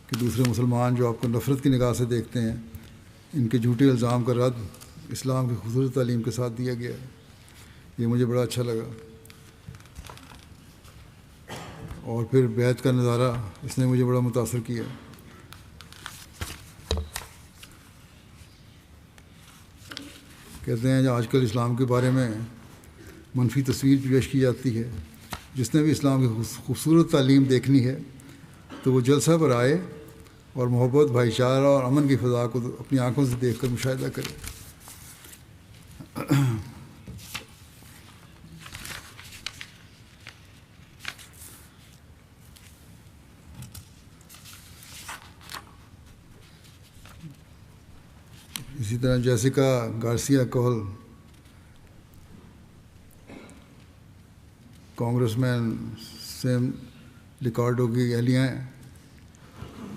کہ دوسرے مسلمان جو آپ کو نفرت کی نگاہ سے دیکھتے ہیں، ان کے جھوٹے الزام کا رد اسلام کی خوبصورت تعلیم کے ساتھ دیا گیا ہے۔ یہ مجھے بڑا اچھا لگا۔ اور پھر بیعت کا نظارہ، اس نے مجھے بڑا متاثر کیا۔ کہتے ہیں آج کل اسلام کے بارے میں منفی تصویر پیش کی جاتی ہے۔ جس نے بھی اسلام کی خوبصورت تعلیم دیکھنی ہے تو وہ جلسہ پر آئے اور محبت، بھائی چارہ اور امن کی فضا کو اپنی آنکھوں سے دیکھ کر مشاہدہ کرے۔ اسی طرح جیسیکا گارسیا کول کانگریس مین سیم لیکارڈو کی اہلیہ ہیں۔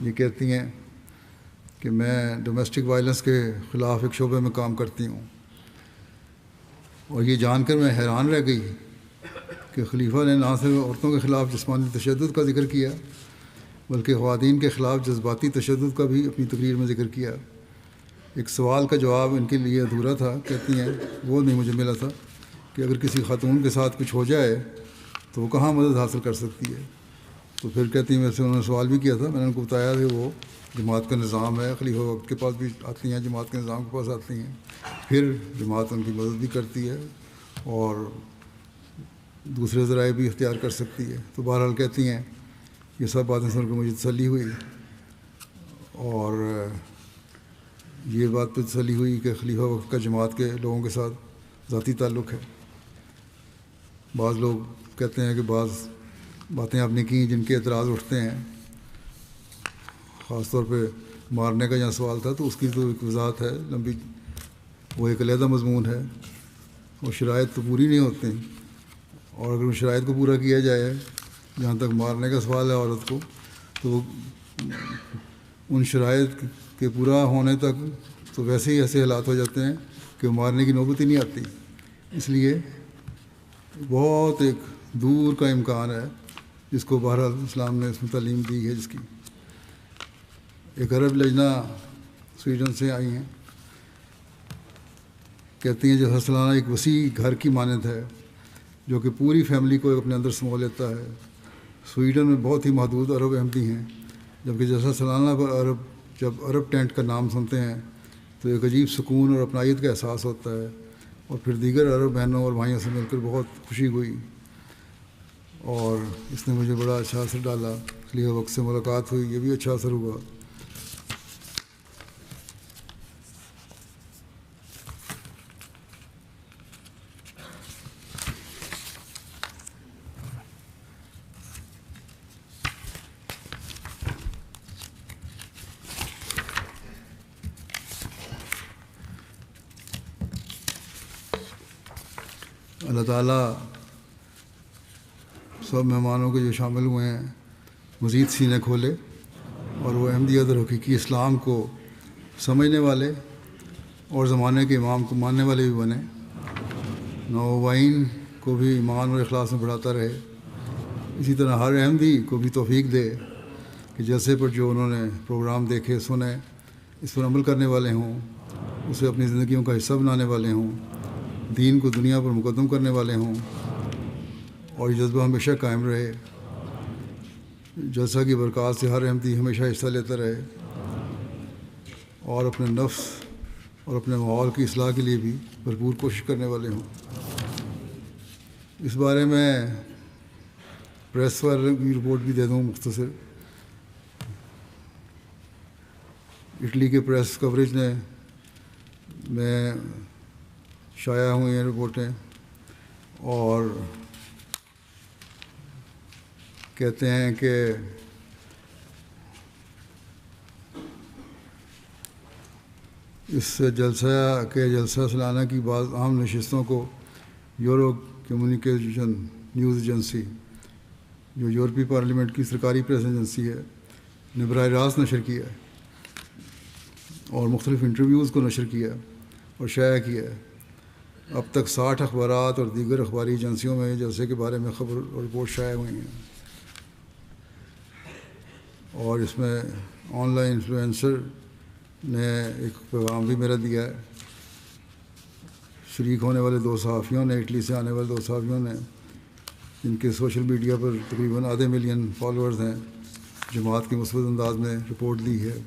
یہ کہتی ہیں کہ میں ڈومیسٹک وائلنس کے خلاف ایک شعبے میں کام کرتی ہوں، اور یہ جان کر میں حیران رہ گئی کہ خلیفہ نے نہ صرف عورتوں کے خلاف جسمانی تشدد کا ذکر کیا بلکہ خواتین کے خلاف جذباتی تشدد کا بھی اپنی تقریر میں ذکر کیا۔ ایک سوال کا جواب ان کے لیے ادھورا تھا، کہتی ہیں وہ نہیں مجھے ملا تھا کہ اگر کسی خاتون کے ساتھ کچھ ہو جائے تو وہ کہاں مدد حاصل کر سکتی ہے۔ تو پھر کہتی ہیں میرے سے انہوں نے سوال بھی کیا تھا، میں نے ان کو بتایا کہ وہ جماعت کا نظام ہے، خلیفہ وقت کے پاس بھی آتی ہیں، جماعت کے نظام کے پاس آتی ہیں، پھر جماعت ان کی مدد بھی کرتی ہے اور دوسرے ذرائع بھی اختیار کر سکتی ہے۔ تو بہرحال کہتی ہیں یہ سب باتیں سن کر مجھے تسلی ہوئی، اور یہ بات پہ تسلی ہوئی کہ خلیفہ وقت کا جماعت کے لوگوں کے ساتھ ذاتی تعلق ہے۔ بعض لوگ کہتے ہیں کہ بعض باتیں آپ نے کی جن کے اعتراض اٹھتے ہیں، خاص طور پہ مارنے کا جہاں سوال تھا تو اس کی تو ایک وضاحت ہے لمبی، وہ ایک علیحدہ مضمون ہے، اور شرائط تو پوری نہیں ہوتے ہیں، اور اگر ان شرائط کو پورا کیا جائے جہاں تک مارنے کا سوال ہے عورت کو، تو ان شرائط کے پورا ہونے تک تو ویسے ہی ایسے حالات ہو جاتے ہیں کہ مارنے کی نوبت ہی نہیں آتی۔ اس لیے بہت ایک دور کا امکان ہے جس کو بہرحال اسلام نے اس میں تعلیم دی ہے، جس کی ایک عرب لجنہ سویڈن سے آئی ہیں، کہتی ہیں جیسا سالانہ ایک وسیع گھر کی مانند ہے جو کہ پوری فیملی کو اپنے اندر سمو لیتا ہے۔ سویڈن میں بہت ہی محدود عرب احمدی ہیں، جبکہ جیسا سالانہ جب عرب ٹینٹ کا نام سنتے ہیں تو ایک عجیب سکون اور اپنائیت کا احساس ہوتا ہے، اور پھر دیگر عرب بہنوں اور بھائیوں سے مل کر بہت خوشی ہوئی، اور اس نے مجھے بڑا اچھا اثر ڈالا، اس لیے وقت سے ملاقات ہوئی، یہ بھی اچھا اثر ہوا۔ اللہ تعالیٰ سب مہمانوں کے جو شامل ہوئے ہیں مزید سینے کھولے، اور وہ احمدیت اور حقیقی اسلام کو سمجھنے والے اور زمانے کے امام کو ماننے والے بھی بنے، نوآئین کو بھی ایمان اور اخلاص میں بڑھاتا رہے۔ اسی طرح ہر احمدی کو بھی توفیق دے کہ جلسے پر جو انہوں نے پروگرام دیکھے سنے اس پر عمل کرنے والے ہوں، اسے اپنی زندگیوں کا حصہ بنانے والے ہوں، دین کو دنیا پر مقدم کرنے والے ہوں، اور یہ جذبہ ہمیشہ قائم رہے۔ جلسہ کی برکات سے ہر احمدی ہمیشہ حصہ لیتا رہے اور اپنے نفس اور اپنے ماحول کی اصلاح کے لیے بھی بھرپور کوشش کرنے والے ہوں۔ اس بارے میں پریس والے کی رپورٹ بھی دے دوں مختصر۔ اٹلی کے پریس کوریج میں شائع ہوئی ہیں رپورٹیں، اور کہتے ہیں کہ اس جلسہ سالانہ کی بعض اہم نشستوں کو یورو کمیونیکیشن نیوز ایجنسی، جو یورپی پارلیمنٹ کی سرکاری پریس ایجنسی ہے، نے براہ راست نشر کیا ہے اور مختلف انٹرویوز کو نشر کیا اور شائع کیا ہے۔ اب تک 60 اخبارات اور دیگر اخباری ایجنسیوں میں جلسے کے بارے میں خبر اور رپورٹ شائع ہوئی ہیں، اور اس میں آن لائن انفلوئنسر نے ایک پیغام بھی میرا دیا ہے۔ شریک ہونے والے 2 صحافیوں نے، اٹلی سے آنے والے 2 صحافیوں نے، جن کے سوشل میڈیا پر تقریباً آدھے ملین فالوورز ہیں، جماعت کے مثبت انداز میں رپورٹ دی ہے۔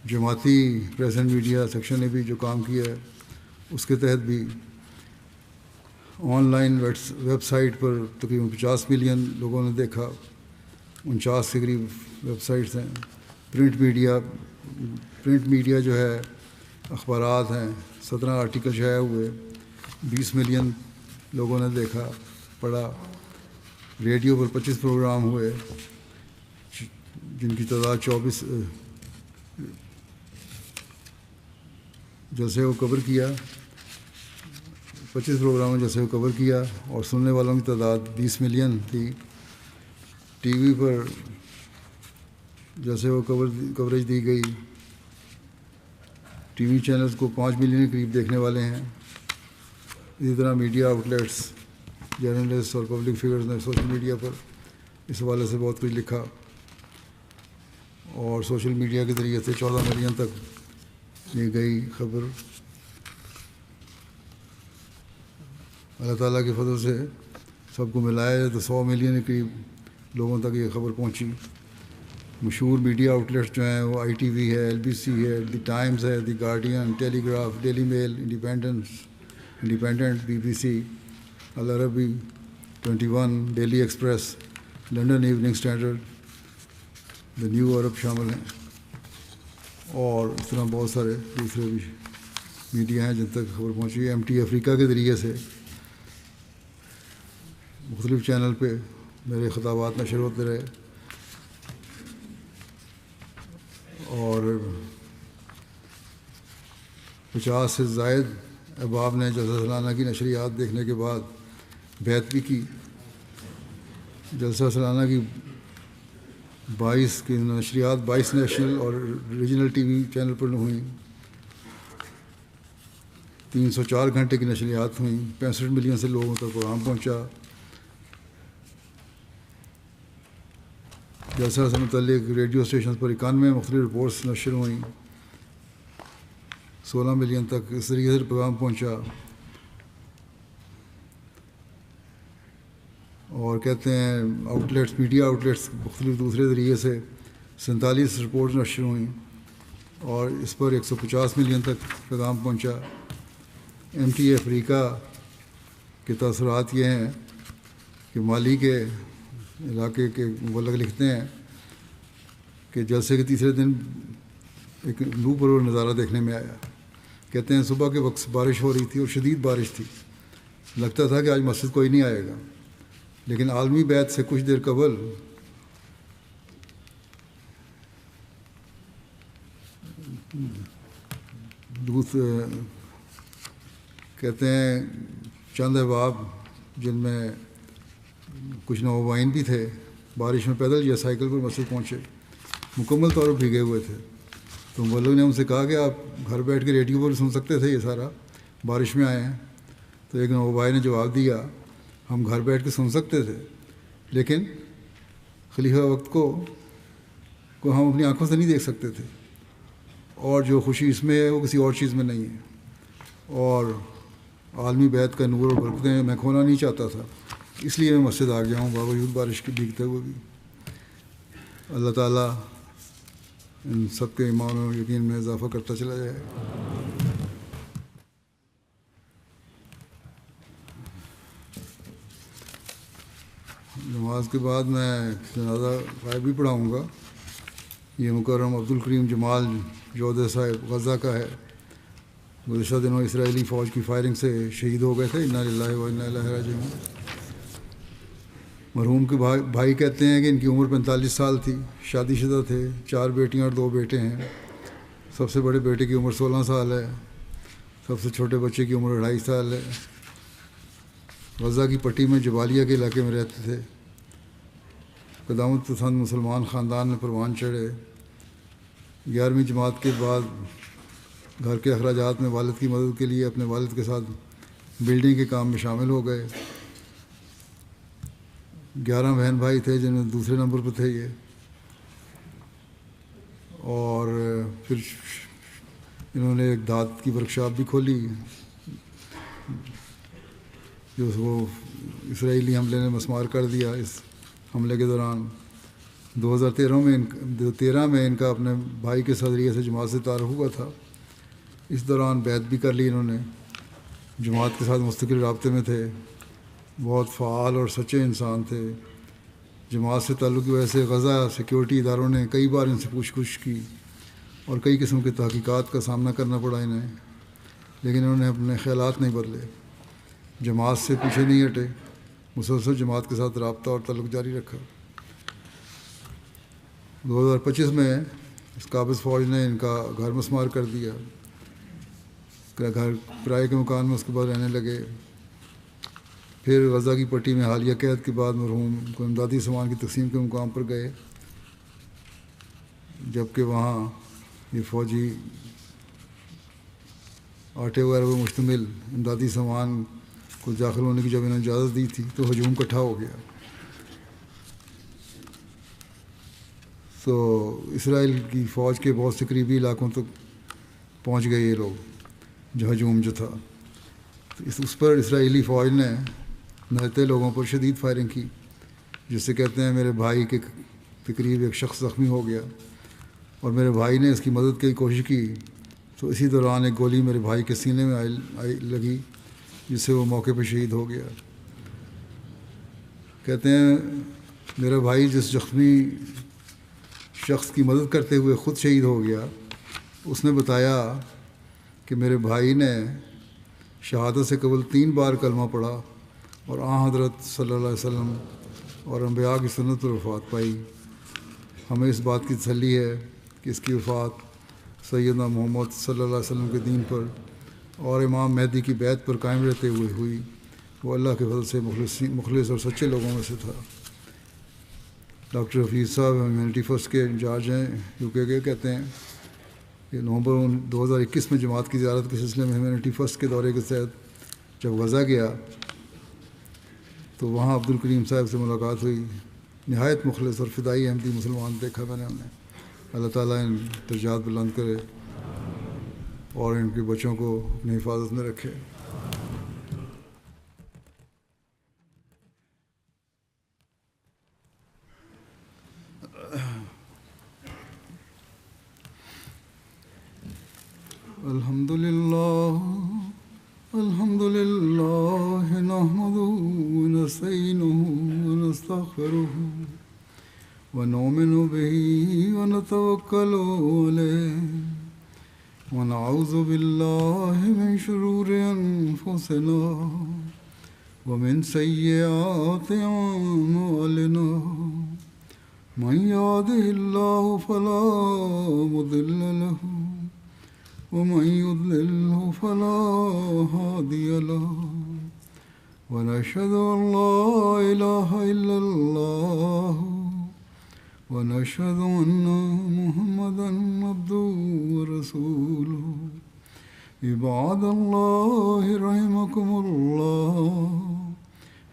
جماعتی پریس اینڈ میڈیا سیکشن نے بھی جو کام کیا ہے اس کے تحت بھی آن لائن ویب سائٹ پر تقریباً 50 ملین لوگوں نے دیکھا، 49 کے قریب ویب سائٹس ہیں۔ پرنٹ میڈیا جو ہے، اخبارات ہیں، 17 آرٹیکل شائع ہوئے، 20 ملین لوگوں نے دیکھا پڑھا۔ ریڈیو پر 25 پروگرام ہوئے جن کی تعداد 24 جلسے کو کور کیا، 25 پروگراموں جلسے کو کور کیا، اور سننے والوں کی تعداد 20 ملین تھی۔ ٹی وی پر جلسے کو کوریج دی گئی، ٹی وی چینلز کو 5 ملین کے قریب دیکھنے والے ہیں۔ اسی طرح میڈیا آؤٹلیٹس، جرنلسٹ اور پبلک فگرز نے سوشل میڈیا پر اس حوالے سے بہت کچھ لکھا، اور سوشل میڈیا کے ذریعے سے 14 ملین تک یہ گئی خبر۔ اللہ تعالیٰ کے فضل سے سب کو ملایا جائے تو 100 ملین کے قریب لوگوں تک یہ خبر پہنچی۔ مشہور میڈیا آؤٹلیٹس جو ہیں وہ آئی ٹی وی ہے، LBC ہے، دی ٹائمز ہے، the Guardian, Telegraph, Daily Mail, Independent, BBC، العربی، 21، Daily Express, London Evening Standard, the New Arab شامل ہیں، اور اس طرح بہت سارے دوسرے بھی میڈیا ہیں جن تک خبر پہنچی۔ MT افریقہ کے ذریعے سے مختلف چینل پہ میرے خطابات نشر ہوتے رہے، اور 50 سے زائد احباب نے جلسہ سالانہ کی نشریات دیکھنے کے بعد بیعت بھی کی۔ جلسہ سالانہ کی 22 کی نشریات 22 نیشنل اور ریجنل ٹی وی چینل پر ہوئیں، 304 گھنٹے کی نشریات ہوئیں، 65 ملین سے لوگوں تک پیغام پہنچا۔ جلسہ سے متعلق ریڈیو اسٹیشنز پر 91 مختلف رپورٹس نشر ہوئیں، 16 ملین تک اس طریقے سے پیغام پہنچا۔ اور کہتے ہیں میڈیا آؤٹلیٹس مختلف دوسرے ذریعے سے 47 رپورٹس نشر ہوئیں، اور اس پر 150 ملین تک پیغام پہنچا۔ MTA افریقہ کے تاثرات یہ ہیں کہ مالی کے علاقے کے مبلغ لکھتے ہیں کہ جلسے کے تیسرے دن ایک لو پرور نظارہ دیکھنے میں آیا۔ کہتے ہیں صبح کے وقت بارش ہو رہی تھی اور شدید بارش تھی، لگتا تھا کہ آج مسجد کوئی نہیں آئے گا، لیکن عالمی بیعت سے کچھ دیر قبل کہتے ہیں چند احباب جن میں کچھ نوجوان بھی تھے بارش میں پیدل یا سائیکل پر مسجد پہنچے، مکمل طور پر بھیگے ہوئے تھے۔ تو وہ لوگ نے ان سے کہا کہ آپ گھر بیٹھ کے ریڈیو پر سن سکتے تھے، یہ سارا بارش میں آئے ہیں۔ تو ایک نوجوان نے جواب دیا ہم گھر بیٹھ کے سن سکتے تھے، لیکن خلیفہ وقت کو ہم اپنی آنکھوں سے نہیں دیکھ سکتے تھے، اور جو خوشی اس میں ہے وہ کسی اور چیز میں نہیں ہے، اور عالمی بیعت کا نور اور برکتیں میں کھونا نہیں چاہتا تھا، اس لیے میں مسجد آ گیا ہوں باوجود بارش کے بھیگتے ہوئے بھی۔ اللہ تعالیٰ ان سب کے ایمان و یقین میں اضافہ کرتا چلا جائے۔ نماز کے بعد میں جنازہ غائب بھی پڑھاؤں گا۔ یہ مکرم عبدالکریم جمال جودہ صاحب غزہ کا ہے، گزشتہ دنوں اسرائیلی فوج کی فائرنگ سے شہید ہو گئے تھے، انا للہ و انا الیہ راجعون۔ مرحوم کے بھائی کہتے ہیں کہ ان کی عمر 45 سال تھی، شادی شدہ تھے، 4 بیٹیاں اور 2 بیٹے ہیں۔ سب سے بڑے بیٹے کی عمر 16 سال ہے، سب سے چھوٹے بچے کی عمر 2.5 سال ہے۔ غزہ کی پٹی میں جبالیہ کے علاقے میں رہتے تھے۔ قدامت پسند مسلمان خاندان میں پروان چڑھے۔ 11ویں جماعت کے بعد گھر کے اخراجات میں والد کی مدد کے لیے اپنے والد کے ساتھ بلڈنگ کے کام میں شامل ہو گئے۔ 11 بہن بھائی تھے جن میں دوسرے نمبر پہ تھے یہ، اور پھر انہوں نے ایک دھات کی ورکشاپ بھی کھولی جو وہ اسرائیلی حملے نے مسمار کر دیا۔ اس حملے کے دوران 2013 میں ان کا اپنے بھائی کے ذریعے سے جماعت سے تعارف ہوا تھا۔ اس دوران بیعت بھی کر لی انہوں نے، جماعت کے ساتھ مستقل رابطے میں تھے، بہت فعال اور سچے انسان تھے۔ جماعت سے تعلق کی وجہ سے غزہ سیکیورٹی اداروں نے کئی بار ان سے پوچھ گچھ کی اور کئی قسم کے تحقیقات کا سامنا کرنا پڑا انہیں، لیکن انہوں نے اپنے خیالات نہیں بدلے، جماعت سے پیچھے نہیں ہٹے، مسلسل جماعت کے ساتھ رابطہ اور تعلق جاری رکھا۔ 2025 میں اس قابض فوج نے ان کا گھر مسمار کر دیا، گھر کرائے کے مکان میں اس کے بعد رہنے لگے۔ پھر غزہ کی پٹی میں حالیہ قید کے بعد مرحوم کو امدادی سامان کی تقسیم کے مقام پر گئے، جبکہ وہاں یہ فوجی آٹے وغیرہ پر مشتمل امدادی سامان کو داخل ہونے کی جب انہوں نے اجازت دی تھی تو ہجوم اکٹھا ہو گیا۔ تو اسرائیل کی فوج کے بہت سے قریبی علاقوں تک پہنچ گئے یہ لوگ، جو ہجوم جو تھا، تو اس پر اسرائیلی فوج نے نہتے لوگوں پر شدید فائرنگ کی، جس سے کہتے ہیں میرے بھائی کے قریب ایک شخص زخمی ہو گیا، اور میرے بھائی نے اس کی مدد کی کوشش کی تو اسی دوران ایک گولی میرے بھائی کے سینے میں لگی، جس سے وہ موقع پہ شہید ہو گیا۔ کہتے ہیں میرا بھائی جس زخمی شخص کی مدد کرتے ہوئے خود شہید ہو گیا، اس نے بتایا کہ میرے بھائی نے شہادت سے قبل 3 بار کلمہ پڑھا اور حضرت صلی اللہ علیہ وسلم اور انبیاء کی سنت پر وفات پائی۔ ہمیں اس بات کی تسلی ہے کہ اس کی وفات سیدنا محمد صلی اللہ علیہ وسلم کے دین پر اور امام مہدی کی بیعت پر قائم رہتے ہوئے ہوئی۔ وہ اللہ کے فضل سے مخلص اور سچے لوگوں میں سے تھا۔ ڈاکٹر حفیظ صاحب ہیومینٹی فرسٹ کے انچارج ہیں UK کے، کہتے ہیں کہ نومبر 2021 میں جماعت کی زیارت کے سلسلے میں ہیومینٹی فرسٹ کے دورے کے تحت جب غزہ گیا تو وہاں عبدالکریم صاحب سے ملاقات ہوئی۔ نہایت مخلص اور فدائی احمدی مسلمان دیکھا میں نے انہیں۔ اللہ تعالیٰ ان درجات بلند کرے اور ان کے بچوں کو اپنی حفاظت میں رکھے۔ الحمد لله نحمده ونستعينه ونستغفره ونؤمن به ونتوكل عليه ونعوذ بالله من شرور أنفسنا ومن سيئات أعمالنا من يهده الله فلا مضل له ومن يضلله فلا هادي له ونشهد أن لا إله إلا الله ونشهد أن محمدا عبده ورسوله عباد الله رحمكم الله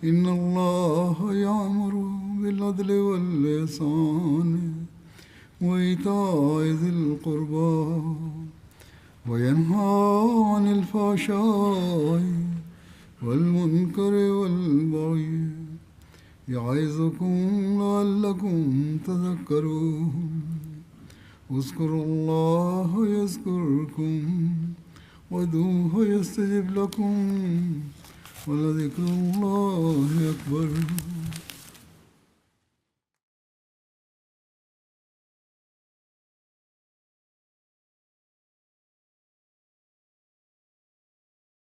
إن الله يأمر بالعدل والإحسان وإيتاء ذي القربى وينهى عن الفحشاء والمنكر والبغي يعظكم لعلكم تذكرون اذكروا الله يذكركم وادعوه يستجب لكم ولذكر الله أكبر